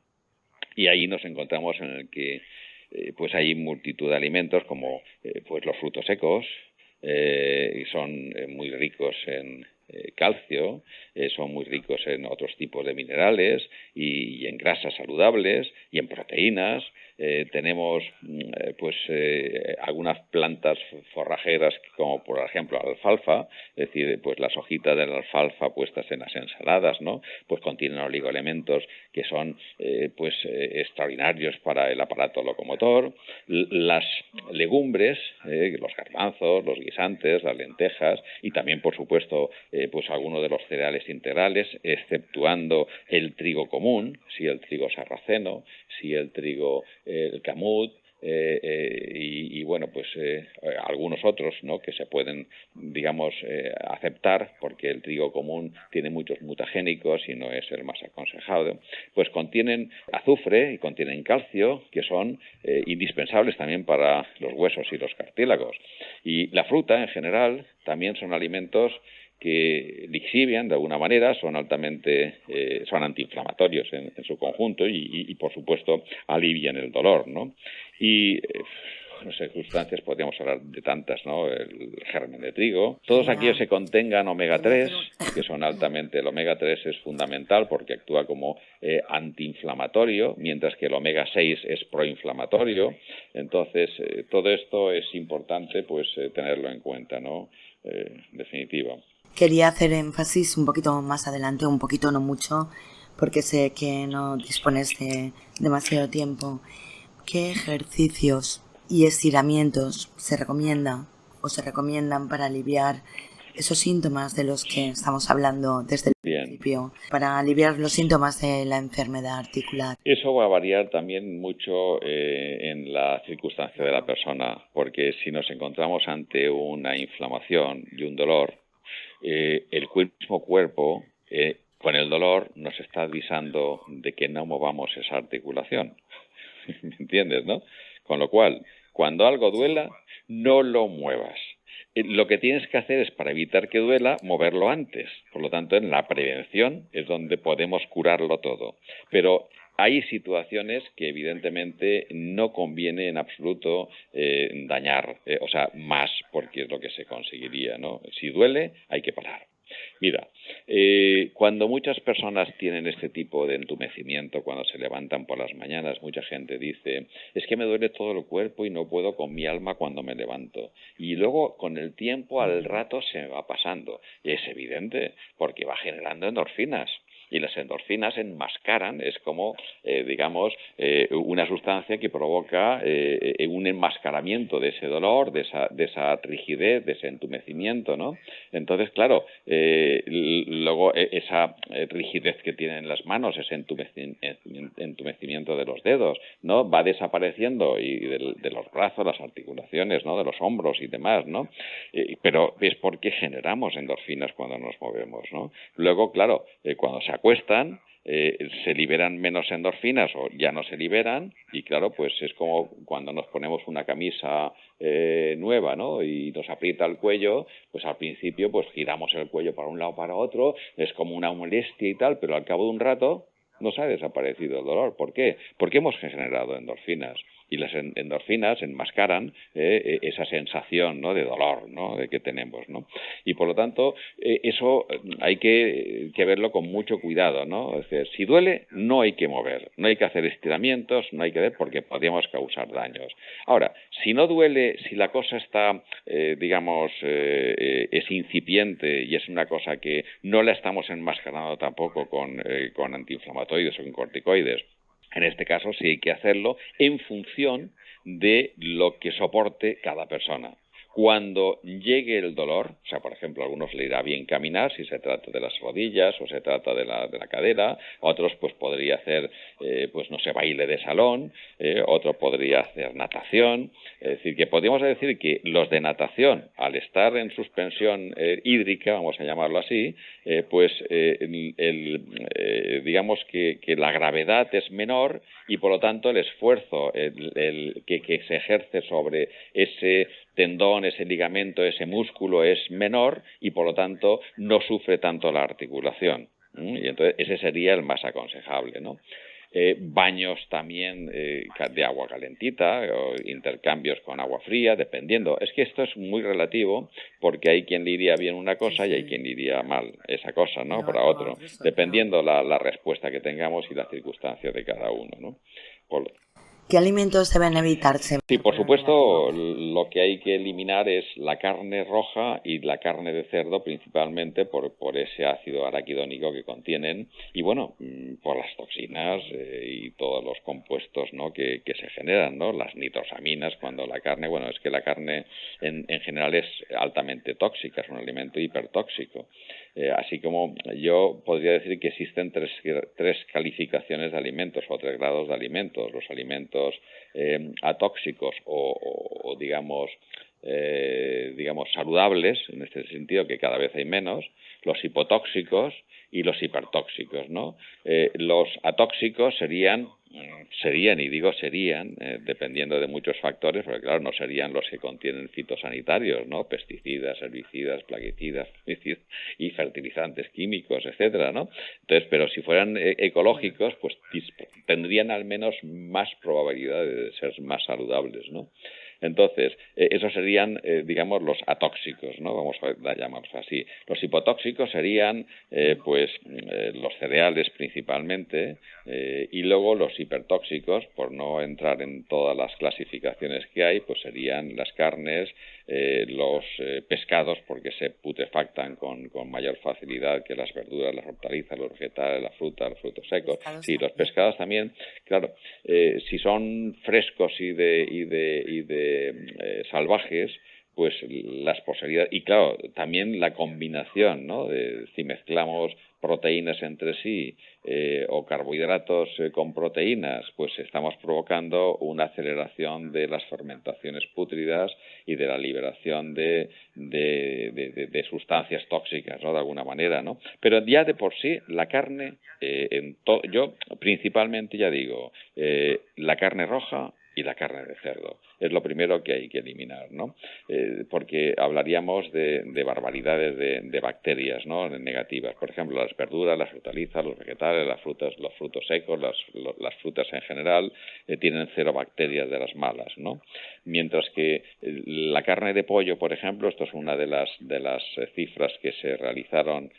S4: Y ahí nos encontramos en el que pues hay multitud de alimentos como pues los frutos secos, y son muy ricos en calcio, son muy ricos en otros tipos de minerales y en grasas saludables y en proteínas. tenemos algunas plantas forrajeras como por ejemplo la alfalfa, es decir, pues las hojitas de la alfalfa puestas en las ensaladas, ¿no? Pues contienen oligoelementos que son extraordinarios para el aparato locomotor. Las legumbres, los garbanzos, los guisantes, las lentejas y también por supuesto algunos de los cereales integrales, exceptuando el trigo común, si el trigo sarraceno, si el trigo el camut, algunos otros, ¿no? Que se pueden, aceptar porque el trigo común tiene muchos mutagénicos y no es el más aconsejado, pues contienen azufre y contienen calcio, que son indispensables también para los huesos y los cartílagos. Y la fruta en general también son alimentos que lixivian de alguna manera, son antiinflamatorios en su conjunto y por supuesto alivian el dolor, ¿no? Y no sé, sustancias, podríamos hablar de tantas, ¿no? El germen de trigo, todos aquellos que contengan omega 3, que son altamente, el omega 3 es fundamental porque actúa como antiinflamatorio, mientras que el omega 6 es proinflamatorio. Entonces, todo esto es importante tenerlo en cuenta, ¿no? Definitiva.
S3: Quería hacer énfasis un poquito más adelante, un poquito, no mucho, porque sé que no dispones de demasiado tiempo. ¿Qué ejercicios y estiramientos se recomiendan para aliviar esos síntomas de los que estamos hablando desde el principio, para aliviar los síntomas de la enfermedad articular?
S4: Eso va a variar también mucho en la circunstancia de la persona, porque si nos encontramos ante una inflamación y un dolor, el mismo cuerpo con el dolor nos está avisando de que no movamos esa articulación. ¿Me entiendes, no? Con lo cual, cuando algo duela, no lo muevas. Lo que tienes que hacer es, para evitar que duela, moverlo antes. Por lo tanto, en la prevención es donde podemos curarlo todo. Pero hay situaciones que evidentemente no conviene en absoluto dañar, más, porque es lo que se conseguiría, ¿no? Si duele, hay que parar. Mira, cuando muchas personas tienen este tipo de entumecimiento, cuando se levantan por las mañanas, mucha gente dice, es que me duele todo el cuerpo y no puedo con mi alma cuando me levanto. Y luego, con el tiempo, al rato se me va pasando. Y es evidente, porque va generando endorfinas. Y las endorfinas enmascaran, es como, una sustancia que provoca un enmascaramiento de ese dolor, de esa rigidez, de ese entumecimiento, ¿no? Entonces, claro, luego esa rigidez que tienen las manos, ese entumecimiento de los dedos, ¿no? Va desapareciendo y de los brazos, las articulaciones, ¿no? De los hombros y demás, ¿no? Pero es porque generamos endorfinas cuando nos movemos, ¿no? Luego, claro, cuando se acuestan, se liberan menos endorfinas o ya no se liberan y claro, pues es como cuando nos ponemos una camisa nueva, ¿no? Y nos aprieta el cuello, pues al principio pues giramos el cuello para un lado para otro, es como una molestia y tal, pero al cabo de un rato nos ha desaparecido el dolor. ¿Por qué? Porque hemos generado endorfinas. Y las endorfinas enmascaran esa sensación, ¿no? De dolor, ¿no? De que tenemos, ¿no? Y por lo tanto, eso hay que verlo con mucho cuidado, ¿no? Es decir, si duele, no hay que mover, no hay que hacer estiramientos, no hay que ver porque podríamos causar daños. Ahora, si no duele, si la cosa está, es incipiente y es una cosa que no la estamos enmascarando tampoco con antiinflamatorios o con corticoides, en este caso sí hay que hacerlo en función de lo que soporte cada persona. Cuando llegue el dolor, o sea, por ejemplo, a algunos le irá bien caminar si se trata de las rodillas o se trata de la cadera, otros pues podría hacer, baile de salón, otro podría hacer natación. Es decir, que podríamos decir que los de natación, al estar en suspensión hídrica, vamos a llamarlo así, digamos que la gravedad es menor y por lo tanto el esfuerzo que se ejerce sobre ese tendón, ese ligamento, ese músculo es menor y por lo tanto no sufre tanto la articulación. Y entonces ese sería el más aconsejable, ¿no? Baños también de agua calentita o intercambios con agua fría, dependiendo. Es que esto es muy relativo porque hay quien le iría bien una cosa y hay quien le iría mal esa cosa, ¿no? Para otro, dependiendo la respuesta que tengamos y la circunstancia de cada uno, ¿no?
S3: ¿Qué alimentos deben evitarse?
S4: Sí, por supuesto, lo que hay que eliminar es la carne roja y la carne de cerdo, principalmente por ese ácido araquidónico que contienen y, bueno, por las toxinas y todos los compuestos, ¿no?, que se generan, ¿no? Las nitrosaminas, cuando la carne, bueno, es que la carne en general es altamente tóxica, es un alimento hipertóxico. Así como yo podría decir que existen tres calificaciones de alimentos o 3 grados de alimentos. Los alimentos atóxicos o digamos saludables, en este sentido que cada vez hay menos, los hipotóxicos y los hipertóxicos, ¿no? Los atóxicos serían, dependiendo de muchos factores, porque claro, no serían los que contienen fitosanitarios, ¿no? Pesticidas, herbicidas, plaguicidas y fertilizantes químicos, etcétera, ¿no? Entonces, pero si fueran ecológicos, pues tendrían al menos más probabilidad de ser más saludables, ¿no? Entonces, esos serían, los atóxicos, ¿no? Vamos a llamarlos así. Los hipotóxicos serían, los cereales principalmente, y luego los hipertóxicos, por no entrar en todas las clasificaciones que hay, pues serían las carnes, los pescados, porque se putrefactan con mayor facilidad que las verduras, las hortalizas, los vegetales, la fruta, los frutos secos. Sí, los pescados también, claro, si son frescos y de salvajes, pues las posibilidades, y claro, también la combinación, ¿no? Si mezclamos proteínas entre sí o carbohidratos con proteínas, pues estamos provocando una aceleración de las fermentaciones pútridas y de la liberación de sustancias tóxicas, ¿no? De alguna manera, ¿no? Pero ya de por sí la carne, yo principalmente ya digo, la carne roja y la carne de cerdo. Es lo primero que hay que eliminar, ¿no? Porque hablaríamos de barbaridades de bacterias, ¿no? Negativas. Por ejemplo, las verduras, las hortalizas, los vegetales, las frutas, los frutos secos, las frutas en general tienen 0 bacterias de las malas, ¿no? Mientras que la carne de pollo, por ejemplo, esto es una de las cifras que se realizaron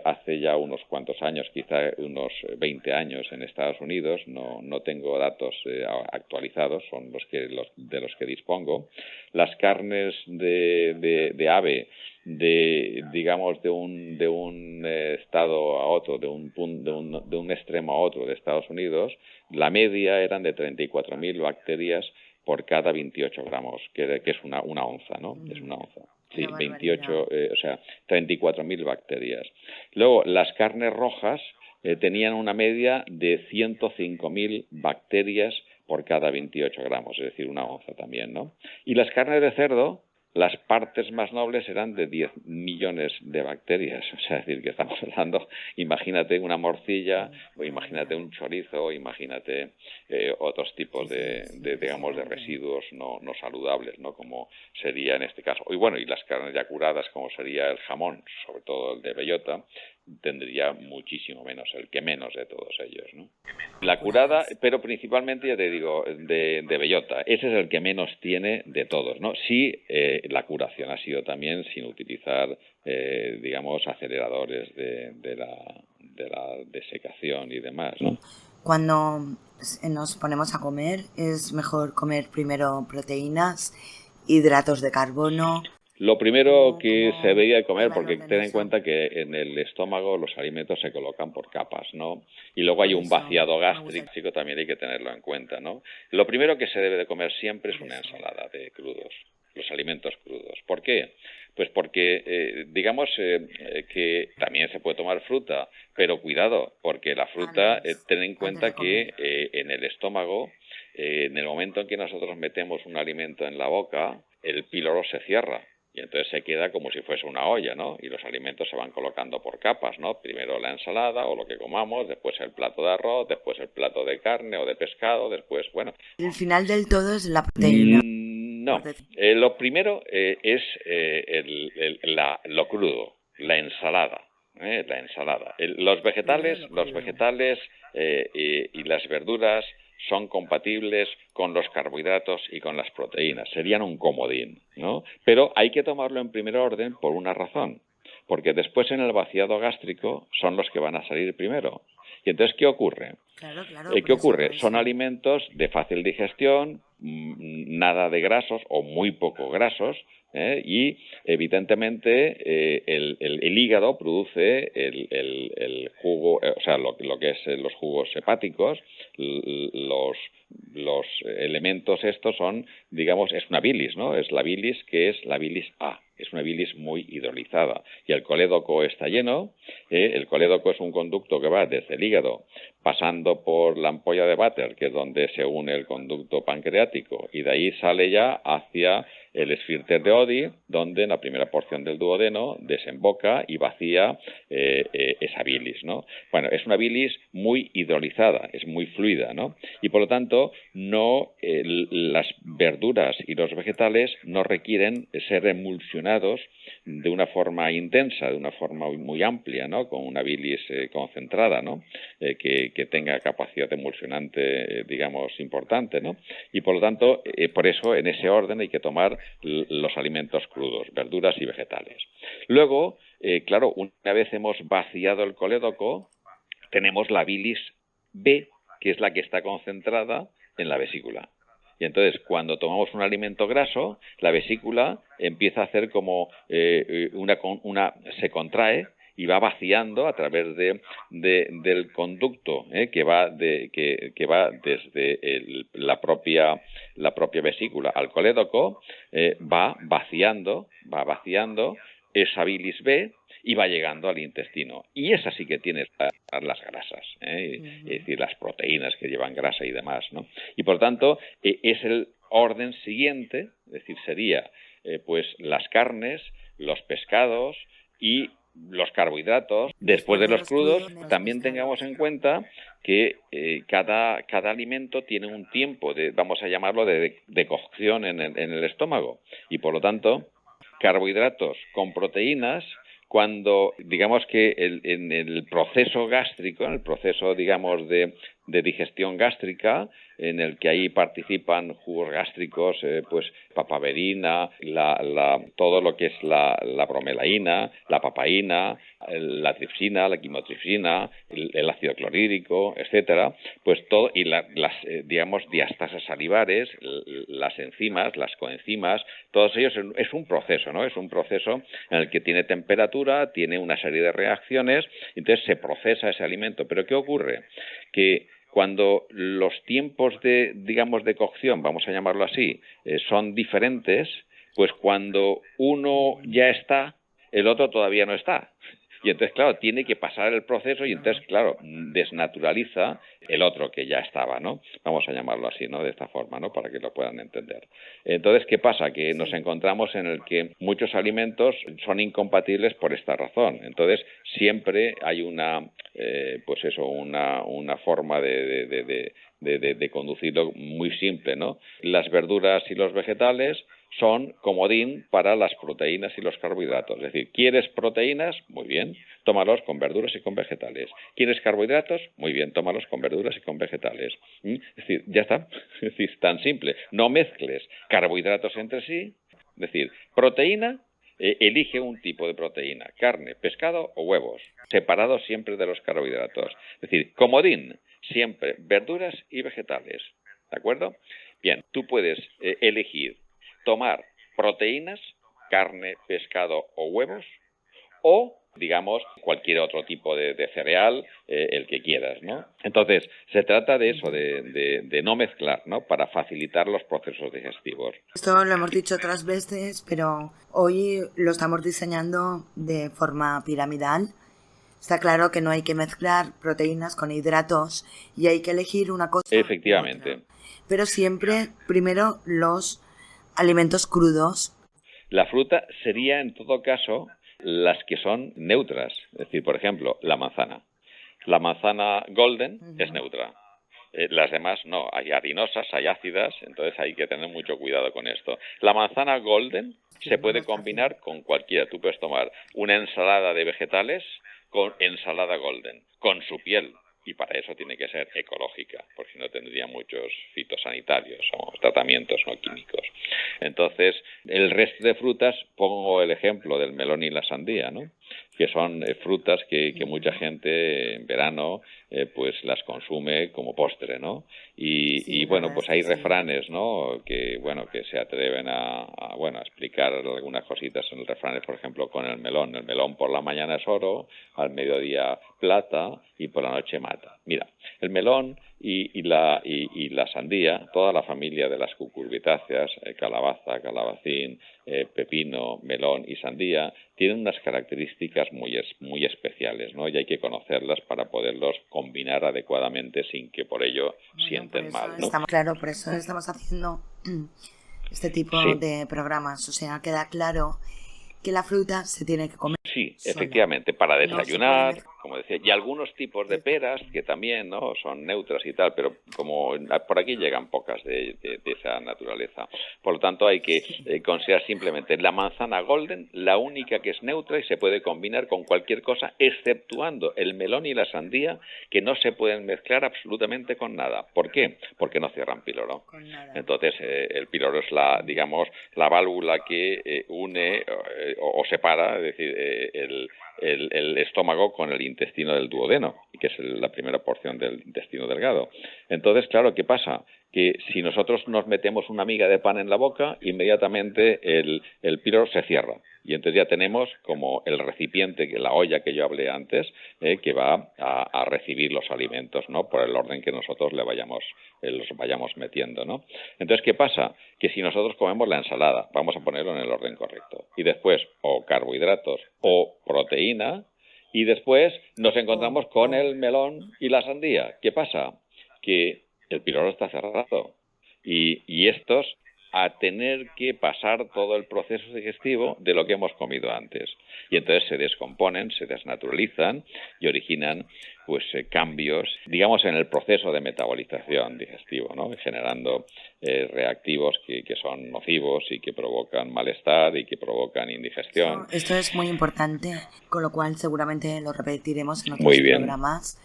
S4: hace ya unos cuantos años, quizá unos 20 años en Estados Unidos, no tengo datos actualizados, son de los que dispongo. Las carnes de ave, de un estado a otro, de un extremo a otro de Estados Unidos, la media eran de 34.000 bacterias por cada 28 gramos, que es una onza, ¿no? Es una onza. Sí, 28, 34.000 bacterias. Luego, las carnes rojas tenían una media de 105.000 bacterias por cada 28 gramos, es decir, una onza también, ¿no? Y las carnes de cerdo, las partes más nobles eran de 10 millones de bacterias. O sea, es decir, que estamos hablando, imagínate una morcilla, o imagínate un chorizo, o imagínate otros tipos de residuos no saludables, ¿no? Como sería en este caso. Y bueno, y las carnes ya curadas, como sería el jamón, sobre todo el de bellota, tendría muchísimo menos, el que menos de todos ellos, ¿no? La curada, pero principalmente, ya te digo, de bellota, ese es el que menos tiene de todos, ¿no? Sí, la curación ha sido también sin utilizar, aceleradores de la desecación y demás, ¿no?
S3: Cuando nos ponemos a comer, es mejor comer primero proteínas, hidratos de carbono.
S4: Lo primero que se debería comer, porque ten en cuenta que en el estómago los alimentos se colocan por capas, ¿no? Y luego hay un vaciado gástrico, también hay que tenerlo en cuenta, ¿no? Lo primero que se debe de comer siempre es una ensalada de crudos, los alimentos crudos. ¿Por qué? Pues porque, que también se puede tomar fruta, pero cuidado, porque la fruta, ten en cuenta que en el estómago, en el momento en que nosotros metemos un alimento en la boca, el píloro se cierra. Y entonces se queda como si fuese una olla, ¿no? Y los alimentos se van colocando por capas, ¿no? Primero la ensalada o lo que comamos, después el plato de arroz, después el plato de carne o de pescado, después, bueno...
S3: El final del todo es la proteína.
S4: No, lo primero es lo crudo, la ensalada. La ensalada. Los vegetales y las verduras son compatibles con los carbohidratos y con las proteínas. Serían un comodín, ¿no? Pero hay que tomarlo en primer orden por una razón. Porque después en el vaciado gástrico son los que van a salir primero. Y entonces, ¿qué ocurre?
S3: Claro,
S4: ¿Qué ocurre? Son alimentos de fácil digestión, nada de grasos o muy poco grasos, y evidentemente el hígado produce el jugo, o sea, lo que es los jugos hepáticos, los elementos estos son, digamos, es una bilis, ¿no? Es la bilis que es la bilis A. Es una bilis muy hidrolizada y el colédoco está lleno. El colédoco es un conducto que va desde el hígado, pasando por la ampolla de Vater, que es donde se une el conducto pancreático, y de ahí sale ya hacia el esfínter de Oddi, donde en la primera porción del duodeno desemboca y vacía esa bilis, ¿no? Bueno, es una bilis muy hidrolizada, es muy fluida, ¿no? Y por lo tanto, las verduras y los vegetales no requieren ser emulsionados de una forma intensa, de una forma muy amplia, ¿no? Con una bilis concentrada, ¿no? Que tenga capacidad emulsionante, digamos, importante, ¿no? Y por lo tanto, por eso en ese orden hay que tomar los alimentos crudos, verduras y vegetales. Luego, claro, una vez hemos vaciado el colédoco, tenemos la bilis B, que es la que está concentrada en la vesícula. Y entonces, cuando tomamos un alimento graso, la vesícula empieza a hacer como se contrae y va vaciando a través del conducto que va desde la propia vesícula al colédoco, va vaciando esa bilis B y va llegando al intestino. Y esa sí que tiene las grasas, es decir, las proteínas que llevan grasa y demás, ¿no? Y por tanto, es el orden siguiente, es decir, sería pues las carnes, los pescados y los carbohidratos. Después de los crudos, también tengamos en cuenta que cada alimento tiene un tiempo, vamos a llamarlo, de cocción en el estómago. Y por lo tanto, carbohidratos con proteínas, cuando digamos que en el proceso gástrico, en el proceso, digamos, de digestión gástrica, en el que ahí participan jugos gástricos, pues papaverina, todo lo que es la bromelaína, la papaína, la tripsina, la quimotripsina, el ácido clorhídrico, etcétera, pues todo, y las digamos, diastasas salivares, las enzimas, las coenzimas, todos ellos es un proceso, ¿no? Es un proceso en el que tiene temperatura, tiene una serie de reacciones, entonces se procesa ese alimento. Pero ¿qué ocurre? Que cuando los tiempos de cocción, vamos a llamarlo así, son diferentes, pues cuando uno ya está, el otro todavía no está. Y entonces, claro, tiene que pasar el proceso y entonces, claro, desnaturaliza el otro que ya estaba, ¿no? Vamos a llamarlo así, ¿no? De esta forma, ¿no? Para que lo puedan entender. Entonces, ¿qué pasa? Que nos encontramos en el que muchos alimentos son incompatibles por esta razón. Entonces, siempre hay una forma de conducirlo muy simple, ¿no? Las verduras y los vegetales son comodín para las proteínas y los carbohidratos. Es decir, ¿quieres proteínas? Muy bien, tómalos con verduras y con vegetales. ¿Quieres carbohidratos? Muy bien, tómalos con verduras y con vegetales. Es decir, ya está. Es decir, tan simple. No mezcles carbohidratos entre sí. Es decir, proteína, elige un tipo de proteína, carne, pescado o huevos, separados siempre de los carbohidratos. Es decir, comodín, siempre verduras y vegetales. ¿De acuerdo? Bien, tú puedes elegir tomar proteínas, carne, pescado o huevos, o, digamos, cualquier otro tipo de cereal, el que quieras, ¿no? Entonces, se trata de eso, de no mezclar, ¿no? Para facilitar los procesos digestivos.
S3: Esto lo hemos dicho otras veces, pero hoy lo estamos diseñando de forma piramidal. Está claro que no hay que mezclar proteínas con hidratos y hay que elegir una cosa.
S4: Efectivamente.
S3: Pero siempre, primero, los alimentos crudos.
S4: La fruta sería, en todo caso, las que son neutras. Es decir, por ejemplo, la manzana. La manzana golden es neutra. Las demás no. Hay harinosas, hay ácidas, entonces hay que tener mucho cuidado con esto. La manzana golden se puede combinar con cualquiera. Tú puedes tomar una ensalada de vegetales con ensalada golden, con su piel. Y para eso tiene que ser ecológica, porque si no tendría muchos fitosanitarios o tratamientos no químicos. Entonces, el resto de frutas, pongo el ejemplo del melón y la sandía, ¿no? que son frutas que mucha gente en verano pues las consume como postre, ¿no? Y bueno, pues hay refranes, ¿no? Que bueno, que se atreven a explicar algunas cositas en los refranes, por ejemplo, con el melón. El melón por la mañana es oro, al mediodía plata y por la noche mata. Mira, el melón y la sandía, toda la familia de las cucurbitáceas, calabaza, calabacín, pepino, melón y sandía, tienen unas características muy especiales, ¿no? Y hay que conocerlas para poderlos combinar adecuadamente sin que por ello sienten mal, ¿no?
S3: Claro, por eso estamos haciendo este tipo de programas. O sea, queda claro que la fruta se tiene que comer.
S4: Sí, efectivamente, para desayunar,
S3: No
S4: como decía, y algunos tipos de peras que también, ¿no?, son neutras y tal, pero como por aquí llegan pocas de esa naturaleza. Por lo tanto, hay que considerar simplemente la manzana golden, la única que es neutra y se puede combinar con cualquier cosa, exceptuando el melón y la sandía, que no se pueden mezclar absolutamente con nada. ¿Por qué? Porque no cierran píloro. Entonces, el píloro es la válvula que une o separa, es decir, el estómago con el intestino del duodeno, que es la primera porción del intestino delgado. Entonces, claro, ¿qué pasa? Que si nosotros nos metemos una miga de pan en la boca, inmediatamente el píloro se cierra. Y entonces ya tenemos como el recipiente, la olla que yo hablé antes, que va a recibir los alimentos, ¿no?, por el orden que nosotros los vayamos metiendo, ¿no? Entonces, ¿qué pasa? Que si nosotros comemos la ensalada, vamos a ponerlo en el orden correcto, y después o carbohidratos o proteína, y después nos encontramos con el melón y la sandía. ¿Qué pasa? Que el píloro está cerrado y estos a tener que pasar todo el proceso digestivo de lo que hemos comido antes. Y entonces se descomponen, se desnaturalizan y originan pues cambios, digamos, en el proceso de metabolización digestivo, ¿no?, generando reactivos que son nocivos y que provocan malestar y que provocan indigestión.
S3: Esto es muy importante, con lo cual seguramente lo repetiremos en otros programas.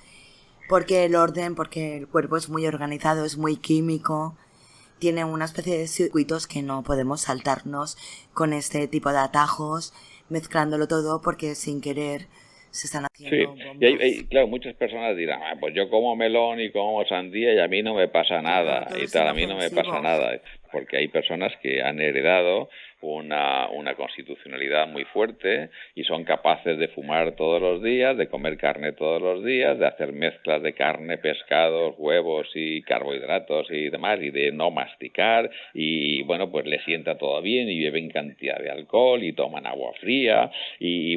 S3: Porque el cuerpo es muy organizado, es muy químico, tiene una especie de circuitos que no podemos saltarnos con este tipo de atajos, mezclándolo todo porque sin querer se están haciendo bombas.
S4: Y claro, muchas personas dirán, pues yo como melón y como sandía y a mí no me pasa nada, y tal, a mí no me pasa nada, porque hay personas que han heredado una constitucionalidad muy fuerte y son capaces de fumar todos los días, de comer carne todos los días, de hacer mezclas de carne, pescados, huevos y carbohidratos y demás, y de no masticar, y bueno, pues les sienta todo bien y beben cantidad de alcohol y toman agua fría y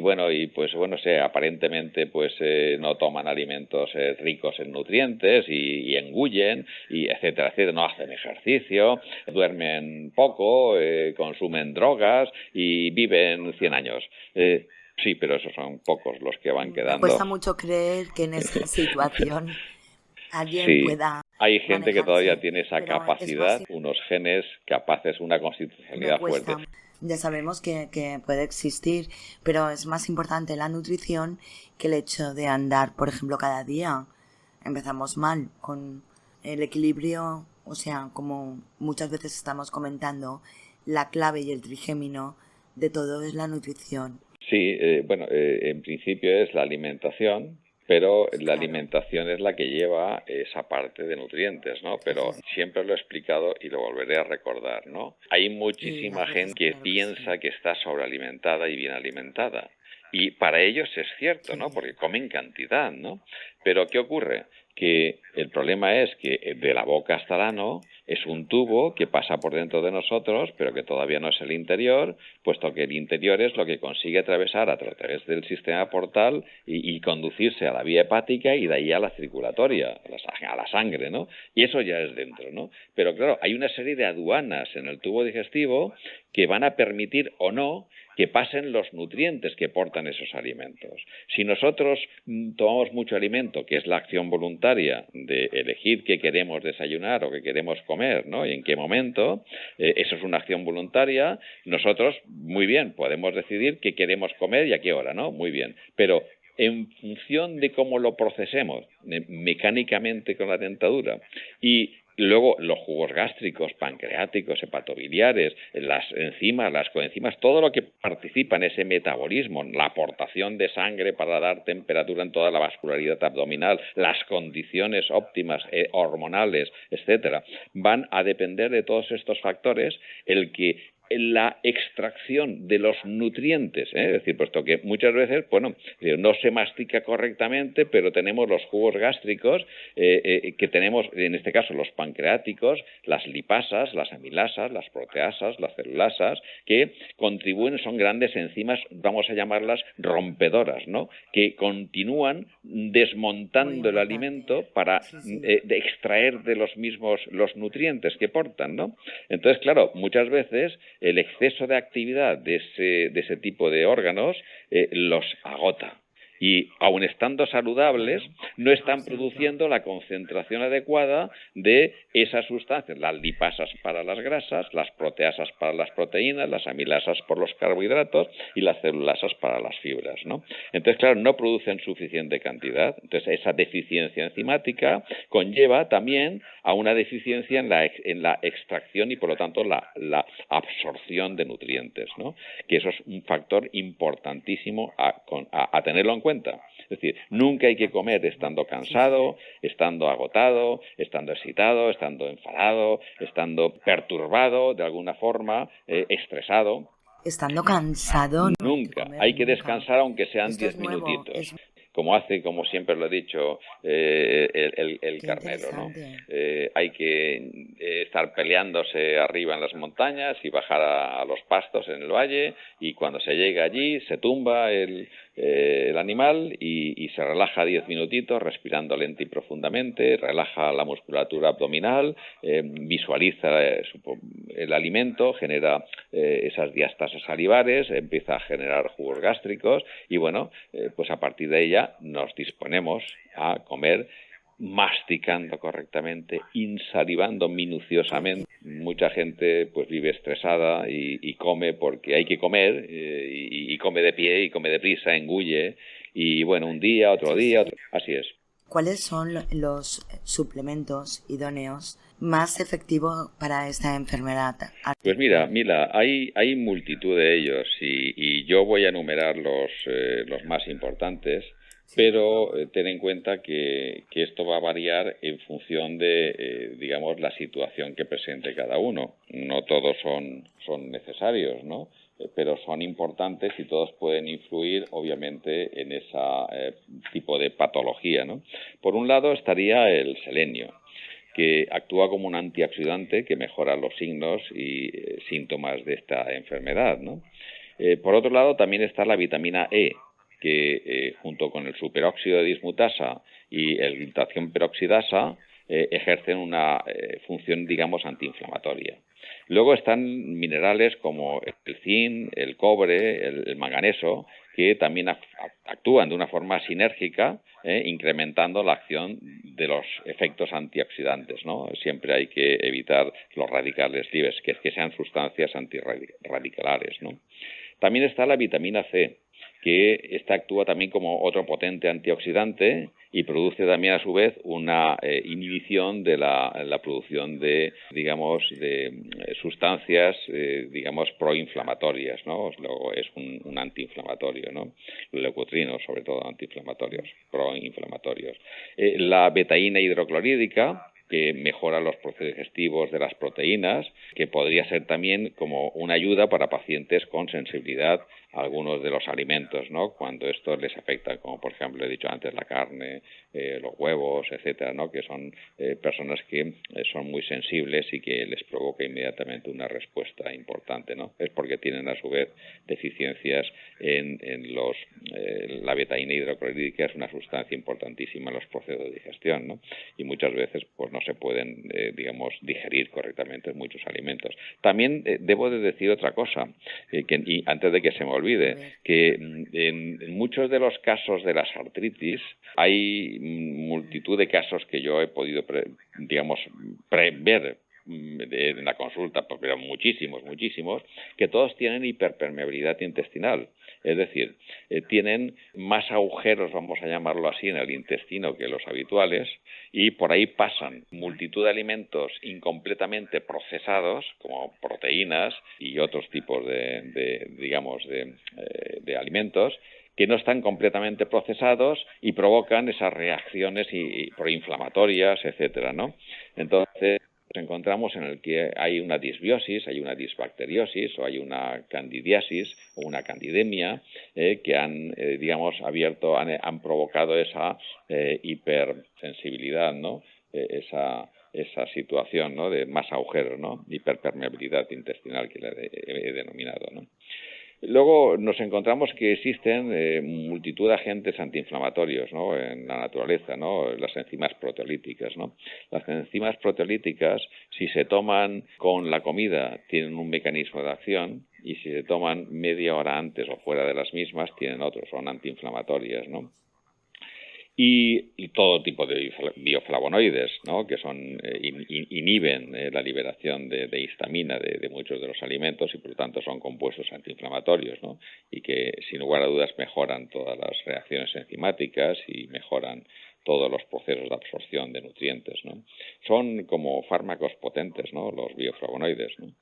S4: aparentemente pues no toman alimentos ricos en nutrientes y engullen y etcétera, no hacen ejercicio, duermen poco, consumen drogas y viven 100 años. Sí, pero esos son pocos los que van quedando.
S3: Me cuesta mucho creer que en esa situación alguien pueda...
S4: Hay gente que todavía tiene esa capacidad, unos genes capaces, una constitucionalidad fuerte.
S3: Ya sabemos que puede existir, pero es más importante la nutrición que el hecho de andar, por ejemplo, cada día. Empezamos mal con el equilibrio, o sea, como muchas veces estamos comentando, la clave y el trigémino de todo es la nutrición.
S4: Sí, en principio es la alimentación, pero la alimentación es la que lleva esa parte de nutrientes, ¿no? Pero siempre lo he explicado y lo volveré a recordar, ¿no? Hay muchísima gente que piensa que está sobrealimentada y bien alimentada. Y para ellos es cierto, ¿no?, porque comen cantidad, ¿no? Pero ¿qué ocurre? Que el problema es que de la boca hasta el ano es un tubo que pasa por dentro de nosotros, pero que todavía no es el interior, puesto que el interior es lo que consigue atravesar a través del sistema portal y conducirse a la vía hepática y de ahí a la circulatoria, a la sangre, ¿no? Y eso ya es dentro, ¿no? Pero claro, hay una serie de aduanas en el tubo digestivo que van a permitir o no que pasen los nutrientes que portan esos alimentos. Si nosotros tomamos mucho alimento, que es la acción voluntaria de elegir qué queremos desayunar o qué queremos comer, ¿no?, y en qué momento, eso es una acción voluntaria, nosotros, muy bien, podemos decidir qué queremos comer y a qué hora, ¿no? Muy bien, pero en función de cómo lo procesemos mecánicamente con la dentadura y Luego, los jugos gástricos, pancreáticos, hepatobiliares, las enzimas, las coenzimas, todo lo que participa en ese metabolismo, la aportación de sangre para dar temperatura en toda la vascularidad abdominal, las condiciones óptimas hormonales, etcétera, van a depender de todos estos factores, el que la extracción de los nutrientes, es decir, puesto que muchas veces, bueno, no se mastica correctamente, pero tenemos los jugos gástricos, que tenemos, en este caso, los pancreáticos, las lipasas, las amilasas, las proteasas, las celulasas, que contribuyen, son grandes enzimas, vamos a llamarlas rompedoras, ¿no?, que continúan desmontando el alimento para de extraer de los mismos los nutrientes que portan, ¿no? Entonces, claro, muchas veces el exceso de actividad de ese tipo de órganos los agota. Y aun estando saludables, no están produciendo la concentración adecuada de esas sustancias, las lipasas para las grasas, las proteasas para las proteínas, las amilasas por los carbohidratos y las celulasas para las fibras, ¿no? Entonces, claro, no producen suficiente cantidad. Entonces, esa deficiencia enzimática conlleva también a una deficiencia en la extracción y, por lo tanto, la absorción de nutrientes, ¿no? Que eso es un factor importantísimo a tenerlo en cuenta. Es decir, nunca hay que comer estando cansado, estando agotado, estando excitado, estando enfadado, estando perturbado de alguna forma, estresado.
S3: Estando cansado.
S4: Nunca. Hay que descansar aunque sean 10 minutitos. Como siempre lo he dicho, el carnero, ¿no? Hay que estar peleándose arriba en las montañas y bajar a los pastos en el valle, y cuando se llega allí se tumba el animal y se relaja 10 minutitos respirando lenta y profundamente, relaja la musculatura abdominal, visualiza el alimento, genera esas diástasis salivares, empieza a generar jugos gástricos y bueno, pues a partir de ella nos disponemos a comer masticando correctamente, insalivando minuciosamente. Mucha gente pues vive estresada y come porque hay que comer, y come de pie y come deprisa, engulle, y bueno, un día, otro día, así es.
S3: ¿Cuáles son los suplementos idóneos más efectivos para esta enfermedad?
S4: Pues mira, Mila, hay multitud de ellos y yo voy a enumerar los más importantes. Pero ten en cuenta que esto va a variar en función de, digamos, la situación que presente cada uno. No todos son necesarios, ¿no? Pero son importantes y todos pueden influir, obviamente, en ese tipo de patología, ¿no? Por un lado estaría el selenio, que actúa como un antioxidante que mejora los signos y síntomas de esta enfermedad, ¿no? Por otro lado, también está la vitamina E, que junto con el superóxido de dismutasa y el glutatión peroxidasa ejercen una función, digamos, antiinflamatoria. Luego están minerales como el zinc, el cobre, el manganeso, que también actúan de una forma sinérgica, incrementando la acción de los efectos antioxidantes, ¿no? Siempre hay que evitar los radicales libres, que sean sustancias antirradicalares, ¿no? También está la vitamina C, que esta actúa también como otro potente antioxidante y produce también a su vez una inhibición de la producción de, digamos, de sustancias, digamos, proinflamatorias, ¿no? Luego es un antiinflamatorio, ¿no? Los leucotrinos, sobre todo antiinflamatorios, proinflamatorios. La betaína hidroclorídica, que mejora los procesos digestivos de las proteínas, que podría ser también como una ayuda para pacientes con sensibilidad a algunos de los alimentos, ¿no? Cuando esto les afecta, como por ejemplo he dicho antes, la carne, los huevos, etcétera, ¿no? Que son personas que son muy sensibles y que les provoca inmediatamente una respuesta importante, ¿no? Es porque tienen a su vez deficiencias en la betaína hidroclorídica, es una sustancia importantísima en los procesos de digestión, ¿no? Y muchas veces pues no se pueden, digamos, digerir correctamente muchos alimentos. También debo de decir otra cosa, y antes de que se me olvide, que en muchos de los casos de las artritis hay multitud de casos que yo he podido, ver en la consulta, pero muchísimos, que todos tienen hiperpermeabilidad intestinal. Es decir, tienen más agujeros, vamos a llamarlo así, en el intestino que los habituales, y por ahí pasan multitud de alimentos incompletamente procesados, como proteínas y otros tipos de alimentos, que no están completamente procesados y provocan esas reacciones proinflamatorias, etcétera, ¿no? Entonces, nos encontramos en el que hay una disbiosis, hay una disbacteriosis o hay una candidiasis o una candidemia que han provocado esa hipersensibilidad, ¿no? Esa situación, ¿no? De más agujeros, ¿no? Hiperpermeabilidad intestinal que le he denominado, ¿no? Luego nos encontramos que existen multitud de agentes antiinflamatorios, ¿no? En la naturaleza, ¿no? Las enzimas proteolíticas, ¿no? Las enzimas proteolíticas, si se toman con la comida, tienen un mecanismo de acción, y si se toman media hora antes o fuera de las mismas, tienen otros, son antiinflamatorias, ¿no? Y todo tipo de bioflavonoides, ¿no? Que inhiben la liberación de histamina de muchos de los alimentos y por lo tanto son compuestos antiinflamatorios, ¿no? Y que sin lugar a dudas mejoran todas las reacciones enzimáticas y mejoran todos los procesos de absorción de nutrientes, ¿no? Son como fármacos potentes, ¿no? Los bioflavonoides, ¿no?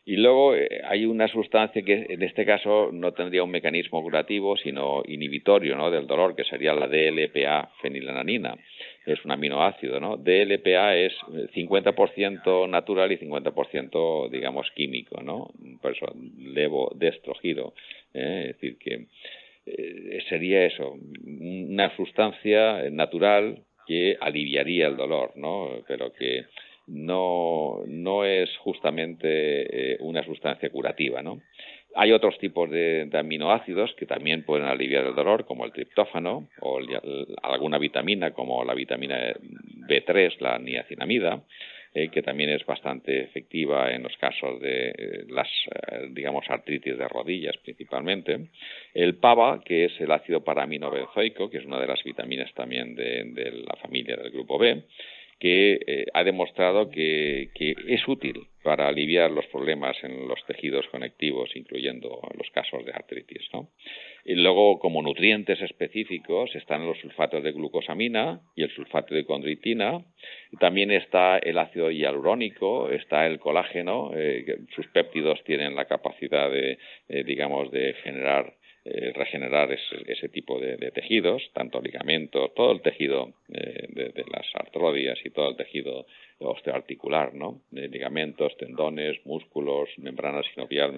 S4: Y luego hay una sustancia que en este caso no tendría un mecanismo curativo, sino inhibitorio, ¿no? Del dolor, que sería la DLPA-fenilalanina. Es un aminoácido, ¿no? DLPA es 50% natural y 50%, digamos, químico, ¿no? Por eso levodestrogiro. Es decir, que sería eso, una sustancia natural que aliviaría el dolor, ¿no? Pero que no es justamente una sustancia curativa, ¿no? Hay otros tipos de aminoácidos que también pueden aliviar el dolor, como el triptófano o alguna vitamina, como la vitamina B3, la niacinamida, que también es bastante efectiva en los casos de las, artritis de rodillas principalmente. El PABA, que es el ácido paraaminobenzoico, que es una de las vitaminas también de la familia del grupo B, que ha demostrado que es útil para aliviar los problemas en los tejidos conectivos, incluyendo los casos de artritis, ¿no? Y luego, como nutrientes específicos, están los sulfatos de glucosamina y el sulfato de condroitina. También está el ácido hialurónico, está el colágeno. Sus péptidos tienen la capacidad de regenerar ese tipo de tejidos, tanto ligamentos, todo el tejido de las artrodias y todo el tejido osteoarticular, ¿no? Ligamentos, tendones, músculos, membrana sinovial,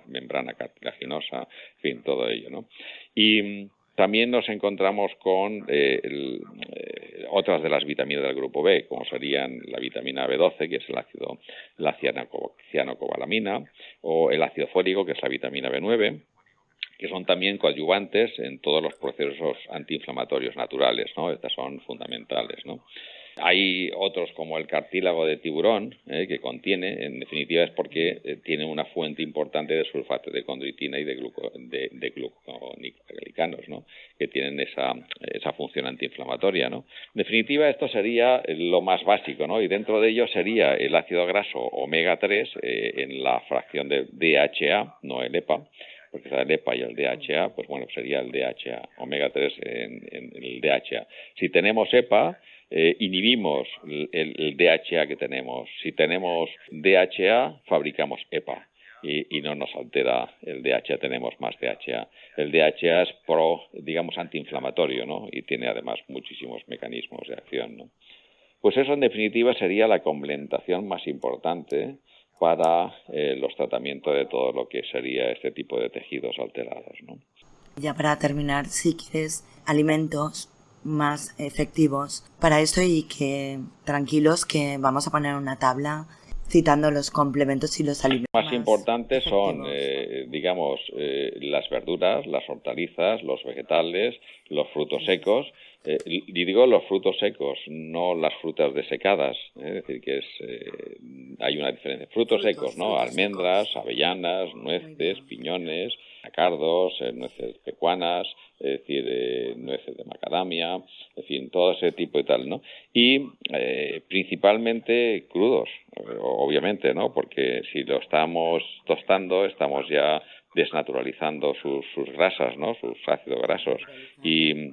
S4: membrana cartilaginosa, en fin, todo ello, ¿no? Y también nos encontramos con otras de las vitaminas del grupo B, como serían la vitamina B12, que es la cianocobalamina, o el ácido fólico, que es la vitamina B9, que son también coadyuvantes en todos los procesos antiinflamatorios naturales, ¿no? Estas son fundamentales, ¿no? Hay otros como el cartílago de tiburón, que contiene, en definitiva es porque tiene una fuente importante de sulfato de condroitina y de gluconeoglicanos, ¿no? Que tienen esa función antiinflamatoria, ¿no? En definitiva, esto sería lo más básico, ¿no? Y dentro de ello sería el ácido graso omega 3 en la fracción de DHA, no el EPA, porque está el EPA y el DHA, pues bueno, sería el DHA, omega 3 en el DHA. Si tenemos EPA, inhibimos el DHA que tenemos. Si tenemos DHA, fabricamos EPA y no nos altera el DHA, tenemos más DHA. El DHA es antiinflamatorio, ¿no? Y tiene además muchísimos mecanismos de acción, ¿no? Pues eso en definitiva sería la complementación más importante para los tratamientos de todo lo que sería este tipo de tejidos alterados, ¿no?
S3: Ya para terminar, si quieres alimentos más efectivos para esto y que tranquilos que vamos a poner una tabla citando los complementos y los alimentos
S4: más importantes son, las verduras, las hortalizas, los vegetales, los frutos secos. Y digo los frutos secos, no las frutas desecadas, es decir, que hay una diferencia. Frutos secos, ¿no? Almendras, avellanas, nueces, piñones, anacardos, nueces pecuanas, es decir, nueces de macadamia, en fin, todo ese tipo y tal, ¿no? Y principalmente crudos, obviamente, ¿no? Porque si lo estamos tostando, estamos ya desnaturalizando sus grasas, ¿no? Sus ácidos grasos. Y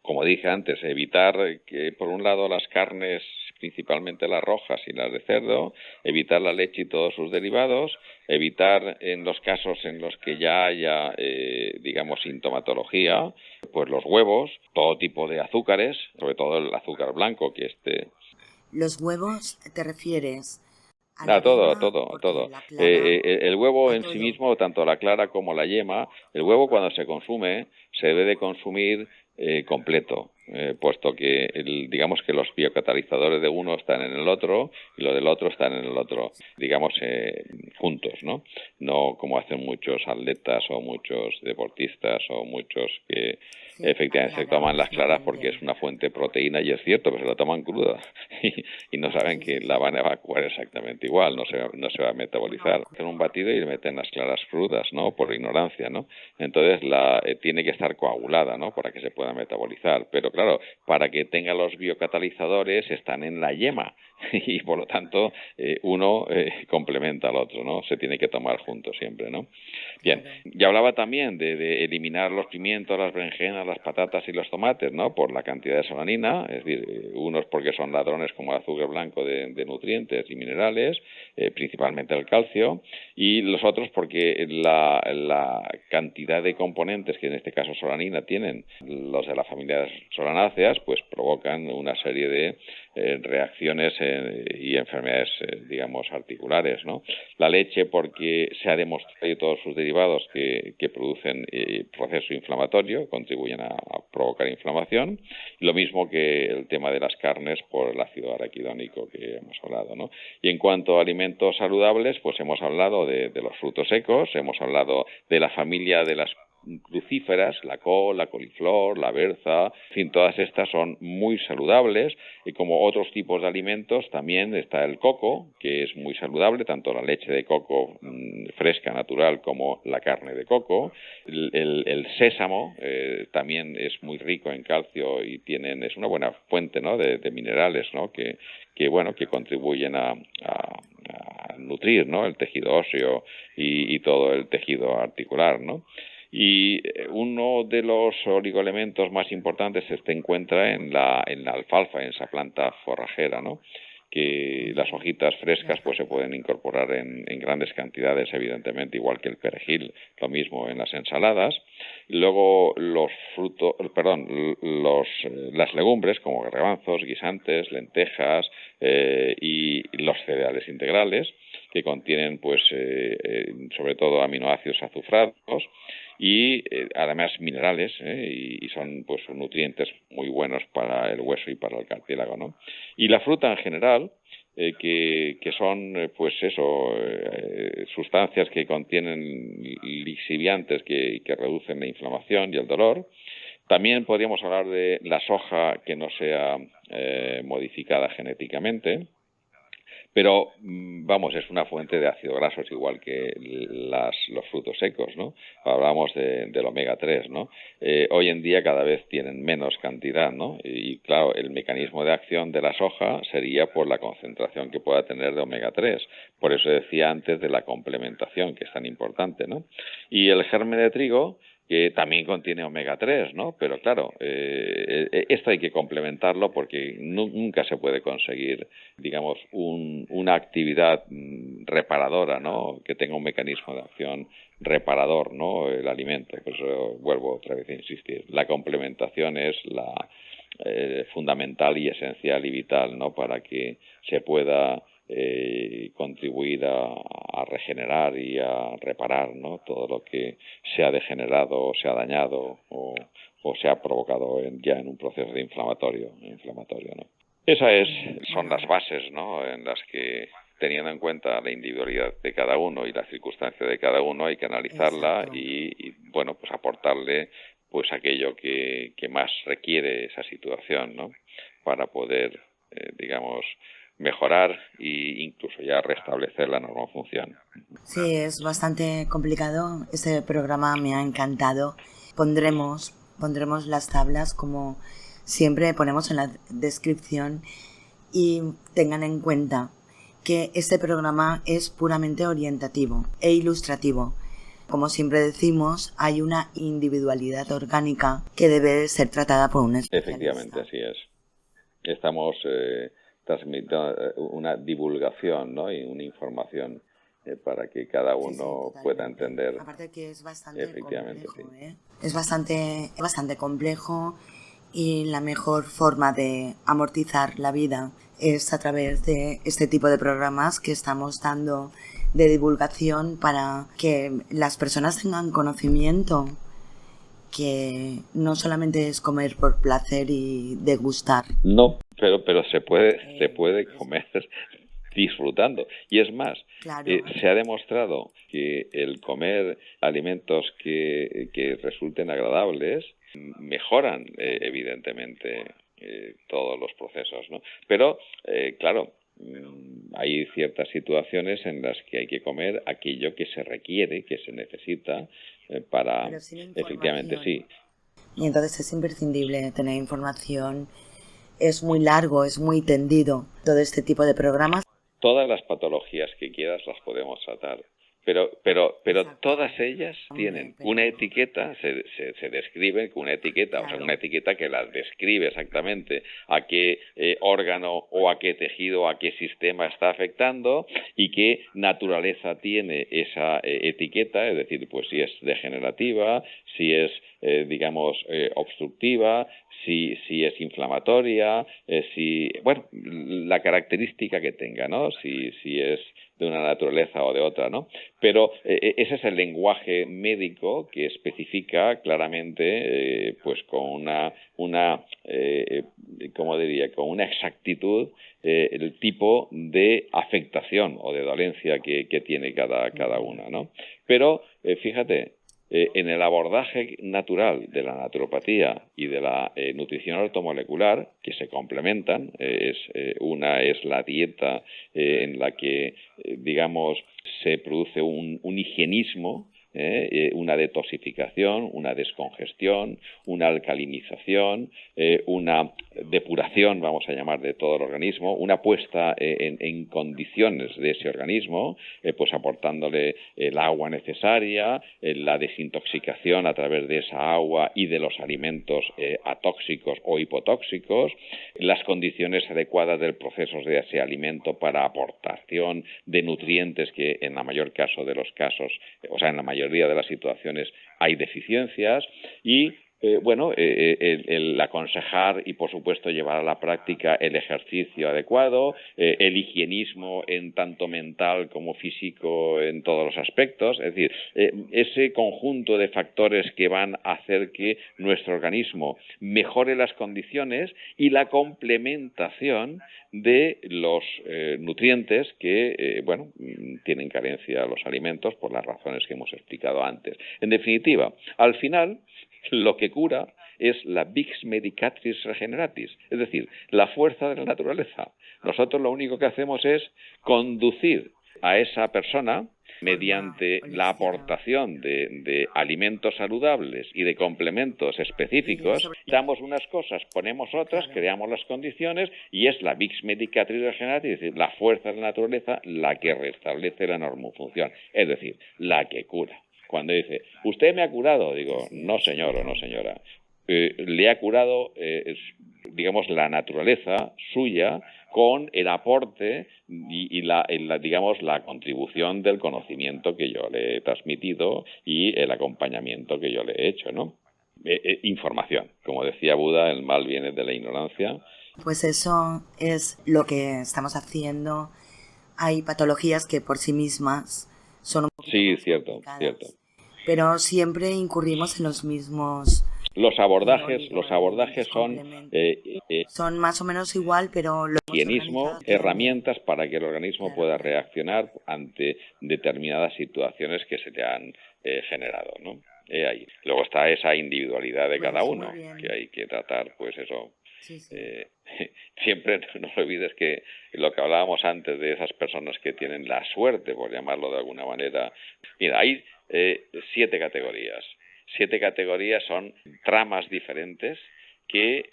S4: como dije antes, evitar que, por un lado, las carnes, principalmente las rojas y las de cerdo, evitar la leche y todos sus derivados, evitar en los casos en los que ya haya, digamos, sintomatología, pues los huevos, todo tipo de azúcares, sobre todo el azúcar blanco, que
S3: ¿Los huevos te refieres a la
S4: Ah, todo,
S3: yema?
S4: todo,
S3: Porque
S4: todo.
S3: la clara,
S4: El huevo
S3: a
S4: en sí
S3: todo.
S4: mismo, tanto la clara como la yema, el huevo cuando se consume se debe de consumir completo, puesto que digamos que los biocatalizadores de uno están en el otro y los del otro están en el otro, digamos juntos, ¿no? No como hacen muchos atletas o muchos deportistas o muchos que
S3: Sí,
S4: efectivamente se toman las claras porque es
S3: últimamente.
S4: una fuente de proteína y es cierto, pero se la toman cruda y no saben que la van a evacuar exactamente igual, no se va a metabolizar. Hacen un batido y le meten las claras crudas, ¿no? Por ignorancia, ¿no? Entonces tiene que estar coagulada, ¿no? Para que se pueda metabolizar. Pero claro, para que tenga los biocatalizadores están en la yema y por lo tanto uno complementa al otro, ¿no? Se tiene que tomar juntos siempre, ¿no? Bien, ya hablaba también de eliminar los pimientos, las berenjenas, las patatas y los tomates, ¿no? Por la cantidad de solanina, es decir, unos porque son ladrones como el azúcar blanco de nutrientes y minerales, principalmente el calcio, y los otros porque la cantidad de componentes que en este caso solanina tienen los de la familia solanáceas, pues provocan una serie de reacciones y enfermedades, digamos, articulares, ¿no? La leche porque se ha demostrado todos sus derivados que producen proceso inflamatorio, contribuyen a provocar inflamación, lo mismo que el tema de las carnes por el ácido araquidónico que hemos hablado, ¿no? Y en cuanto a alimentos saludables, pues hemos hablado de los frutos secos, hemos hablado de la familia de las crucíferas, la col, la coliflor, la berza, en fin, todas estas son muy saludables y como otros tipos de alimentos también está el coco, que es muy saludable, tanto la leche de coco fresca, natural, como la carne de coco. El sésamo también es muy rico en calcio y es una buena fuente, ¿no? de minerales, ¿no? que contribuyen a nutrir, ¿no? El tejido óseo y todo el tejido articular, ¿no? Y uno de los oligoelementos más importantes se encuentra en la alfalfa, en esa planta forrajera, ¿no? Que las hojitas frescas pues se pueden incorporar en grandes cantidades, evidentemente, igual que el perejil, lo mismo en las ensaladas. Luego las legumbres como garbanzos, guisantes, lentejas y los cereales integrales, que contienen pues sobre todo aminoácidos azufrados y además minerales y son pues nutrientes muy buenos para el hueso y para el cartílago, ¿no? Y la fruta en general que son pues eso sustancias que contienen lixiviantes que reducen la inflamación y el dolor. También podríamos hablar de la soja que no sea modificada genéticamente. Pero, vamos, es una fuente de ácidos grasos igual que los frutos secos, ¿no? Hablamos del omega 3, ¿no? Hoy en día cada vez tienen menos cantidad, ¿no? Y claro, el mecanismo de acción de la soja sería por la concentración que pueda tener de omega 3. Por eso decía antes de la complementación, que es tan importante, ¿no? Y el germen de trigo, que también contiene omega 3, ¿no? Pero claro, esto hay que complementarlo porque nunca se puede conseguir, digamos, una actividad reparadora, ¿no? Que tenga un mecanismo de acción reparador, ¿no? El alimento. Por eso vuelvo otra vez a insistir. La complementación es fundamental y esencial y vital, ¿no? Para que se pueda contribuir a regenerar y a reparar, ¿no? Todo lo que se ha degenerado o se ha dañado o se ha provocado ya en un proceso de inflamatorio, ¿no? Esas son las bases, ¿no? En las que, teniendo en cuenta la individualidad de cada uno y las circunstancias de cada uno, hay que analizarla y bueno, pues aportarle pues aquello que más requiere esa situación, ¿no? Para poder, digamos, mejorar e incluso ya restablecer la normal función.
S3: Sí, es bastante complicado. Este programa me ha encantado. Pondremos las tablas como siempre ponemos en la descripción y tengan en cuenta que este programa es puramente orientativo e ilustrativo. Como siempre decimos, hay una individualidad orgánica que debe ser tratada por un
S4: Efectivamente,
S3: especialista.
S4: así es. Estamos transmitiendo una divulgación, ¿no? Y una información para que cada
S3: Sí, sí,
S4: uno pueda
S3: totalmente.
S4: entender.
S3: Aparte que es bastante
S4: Efectivamente, sí.
S3: complejo, ¿eh? Es bastante complejo y la mejor forma de amortizar la vida es a través de este tipo de programas que estamos dando de divulgación para que las personas tengan conocimiento, que no solamente es comer por placer y degustar.
S4: No, pero se puede comer disfrutando. Y es más,
S3: Claro.
S4: se ha demostrado que el comer alimentos que resulten agradables mejoran evidentemente todos los procesos, ¿no? Pero, claro, hay ciertas situaciones en las que hay que comer aquello que se requiere, que se necesita para,
S3: Pero sin
S4: efectivamente,
S3: información.
S4: sí.
S3: Y entonces es imprescindible tener información. Es muy largo, es muy tendido todo este tipo de programas.
S4: Todas las patologías que quieras las podemos tratar, pero
S3: Exacto.
S4: todas ellas
S3: Hombre,
S4: tienen
S3: pero
S4: una etiqueta, se describen con una etiqueta, o sea,
S3: claro.
S4: una etiqueta que las describe exactamente a qué órgano o a qué tejido, o a qué sistema está afectando y qué naturaleza tiene esa etiqueta, es decir, pues si es degenerativa, si es, obstructiva, si es inflamatoria, bueno, la característica que tenga, ¿no? Si es de una naturaleza o de otra, ¿no? Pero ese es el lenguaje médico que especifica claramente, pues con ¿cómo diría? Con una exactitud el tipo de afectación o de dolencia que tiene cada una, ¿no? Pero fíjate, en el abordaje natural de la naturopatía y de la nutrición ortomolecular, que se complementan, una es la dieta en la que, se produce un higienismo, una detoxificación, una descongestión, una alcalinización, una depuración, vamos a llamar, de todo el organismo, una puesta en condiciones de ese organismo, pues aportándole el agua necesaria, la desintoxicación a través de esa agua y de los alimentos atóxicos o hipotóxicos, las condiciones adecuadas del proceso de ese alimento para aportación de nutrientes que en la mayor caso de los casos, o sea, en la mayoría de las situaciones hay deficiencias y el aconsejar y, por supuesto, llevar a la práctica el ejercicio adecuado, el higienismo en tanto mental como físico en todos los aspectos, es decir, ese conjunto de factores que van a hacer que nuestro organismo mejore las condiciones y la complementación de los nutrientes que, tienen carencia los alimentos por las razones que hemos explicado antes. En definitiva, al final, lo que cura es la Vix Medicatrix Regeneratis, es decir, la fuerza de la naturaleza. Nosotros lo único que hacemos es conducir a esa persona mediante la aportación de alimentos saludables y de complementos específicos, damos unas cosas, ponemos otras, creamos las condiciones y es la Vix Medicatrix Regeneratis, es decir, la fuerza de la naturaleza la que restablece la normofunción, es decir, la que cura. Cuando dice, ¿usted me ha curado? Digo, no señor o no señora. Le ha curado, la naturaleza suya con el aporte y la contribución del conocimiento que yo le he transmitido y el acompañamiento que yo le he hecho, ¿no? Información. Como decía Buda, el mal viene de la ignorancia.
S3: Pues eso es lo que estamos haciendo. Hay patologías que por sí mismas son un poquito más complicadas,
S4: cierto.
S3: pero siempre incurrimos en los mismos
S4: Los abordajes son
S3: son más o menos igual, pero lo hemos
S4: higienismo,
S3: organizado
S4: herramientas para que el organismo pueda
S3: claro.
S4: reaccionar ante determinadas situaciones que se le han generado, ¿no? Ahí. Luego está esa individualidad de cada uno, que hay que tratar, pues eso,
S3: Sí.
S4: Siempre no olvides que lo que hablábamos antes de esas personas que tienen la suerte, por llamarlo de alguna manera. Mira, hay 7 categorías. 7 categorías son tramas diferentes que,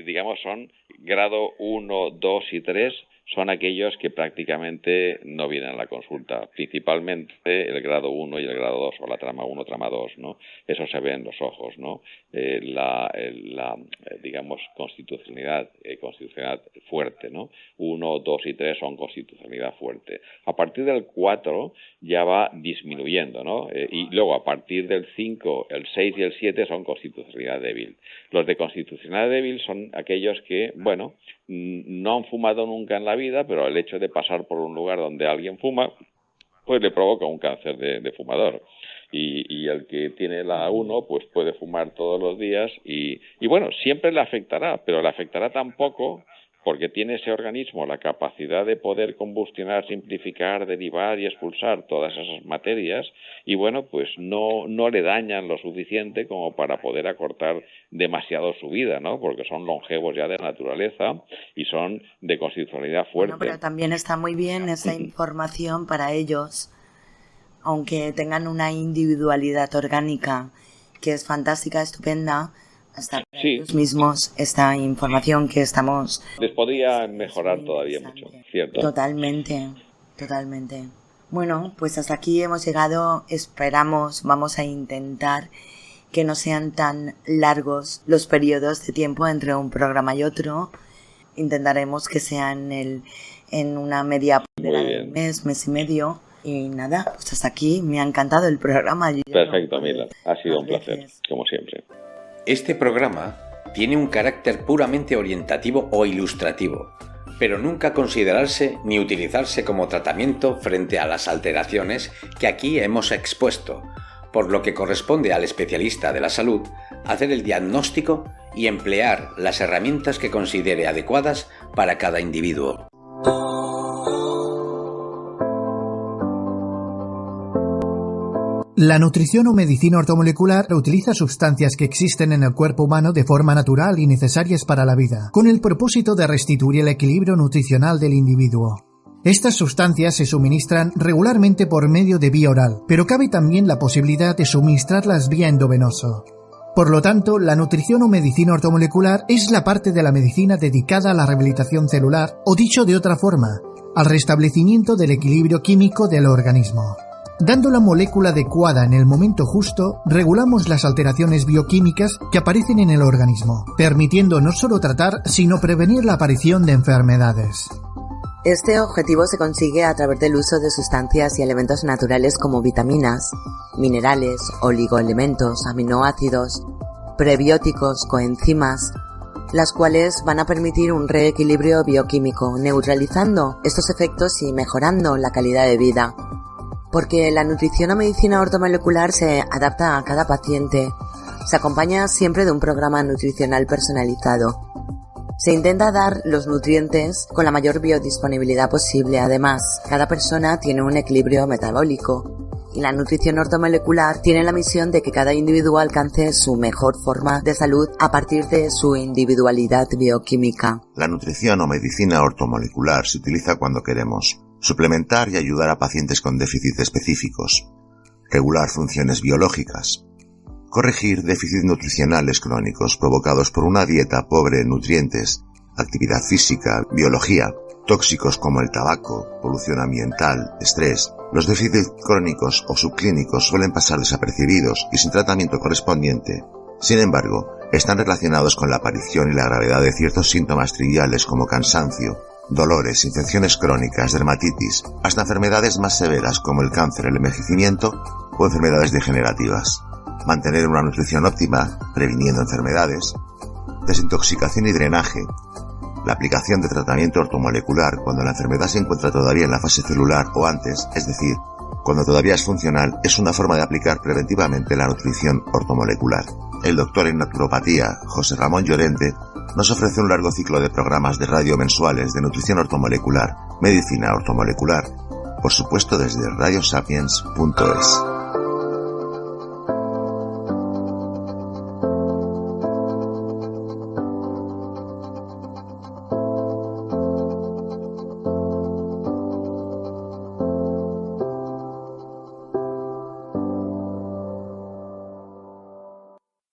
S4: digamos, son grado 1, 2 y 3, son aquellos que prácticamente no vienen a la consulta, principalmente el grado 1 y el grado 2, o la trama 1, trama 2, ¿no? Eso se ve en los ojos, ¿no? Digamos, constitucionalidad fuerte, ¿no? 1, 2 y 3 son constitucionalidad fuerte. A partir del 4 ya va disminuyendo, ¿no? Y luego a partir del 5, el 6 y el 7 son constitucionalidad débil. Los de constitucionalidad débil son aquellos que, bueno, no han fumado nunca en la vida, pero el hecho de pasar por un lugar donde alguien fuma, pues le provoca un cáncer de fumador. Y el que tiene la 1, pues puede fumar todos los días y bueno, siempre le afectará, pero le afectará tan poco porque tiene ese organismo la capacidad de poder combustionar, simplificar, derivar y expulsar todas esas materias y bueno, pues no le dañan lo suficiente como para poder acortar demasiado su vida, ¿no? Porque son longevos ya de naturaleza y son de constitucionalidad fuerte.
S3: Bueno, pero también está muy bien esa información para ellos, aunque tengan una individualidad orgánica que es fantástica, estupenda. Hasta ellos mismos esta información que estamos...
S4: Les podría mejorar todavía mucho, ¿cierto?
S3: Totalmente. Bueno, pues hasta aquí hemos llegado. Esperamos, vamos a intentar que no sean tan largos los periodos de tiempo entre un programa y otro. Intentaremos que sean en una media del mes y medio. Y nada, pues hasta aquí. Me ha encantado el programa.
S4: Perfecto, Mila. Ha sido un placer, como siempre.
S1: Este programa tiene un carácter puramente orientativo o ilustrativo, pero nunca considerarse ni utilizarse como tratamiento frente a las alteraciones que aquí hemos expuesto, por lo que corresponde al especialista de la salud hacer el diagnóstico y emplear las herramientas que considere adecuadas para cada individuo.
S5: La nutrición o medicina ortomolecular utiliza sustancias que existen en el cuerpo humano de forma natural y necesarias para la vida, con el propósito de restituir el equilibrio nutricional del individuo. Estas sustancias se suministran regularmente por medio de vía oral, pero cabe también la posibilidad de suministrarlas vía endovenoso. Por lo tanto, la nutrición o medicina ortomolecular es la parte de la medicina dedicada a la rehabilitación celular, o dicho de otra forma, al restablecimiento del equilibrio químico del organismo. Dando la molécula adecuada en el momento justo, regulamos las alteraciones bioquímicas que aparecen en el organismo, permitiendo no solo tratar, sino prevenir la aparición de enfermedades.
S3: Este objetivo se consigue a través del uso de sustancias y elementos naturales como vitaminas, minerales, oligoelementos, aminoácidos, prebióticos, coenzimas, las cuales van a permitir un reequilibrio bioquímico, neutralizando estos efectos y mejorando la calidad de vida. Porque la nutrición o medicina ortomolecular se adapta a cada paciente, se acompaña siempre de un programa nutricional personalizado. Se intenta dar los nutrientes con la mayor biodisponibilidad posible. Además, cada persona tiene un equilibrio metabólico y la nutrición ortomolecular tiene la misión de que cada individuo alcance su mejor forma de salud a partir de su individualidad bioquímica.
S6: La nutrición o medicina ortomolecular se utiliza cuando queremos suplementar y ayudar a pacientes con déficits específicos, regular funciones biológicas, corregir déficits nutricionales crónicos provocados por una dieta pobre en nutrientes, actividad física, biología, tóxicos como el tabaco, polución ambiental, estrés. Los déficits crónicos o subclínicos suelen pasar desapercibidos y sin tratamiento correspondiente. Sin embargo, están relacionados con la aparición y la gravedad de ciertos síntomas triviales como cansancio, dolores, infecciones crónicas, dermatitis, hasta enfermedades más severas como el cáncer, el envejecimiento o enfermedades degenerativas. Mantener una nutrición óptima, previniendo enfermedades, desintoxicación y drenaje, la aplicación de tratamiento ortomolecular cuando la enfermedad se encuentra todavía en la fase celular o antes, es decir, cuando todavía es funcional, es una forma de aplicar preventivamente la nutrición ortomolecular. El doctor en naturopatía, José Ramón Llorente, nos ofrece un largo ciclo de programas de radio mensuales de nutrición ortomolecular, medicina ortomolecular, por supuesto desde radiosapiens.es.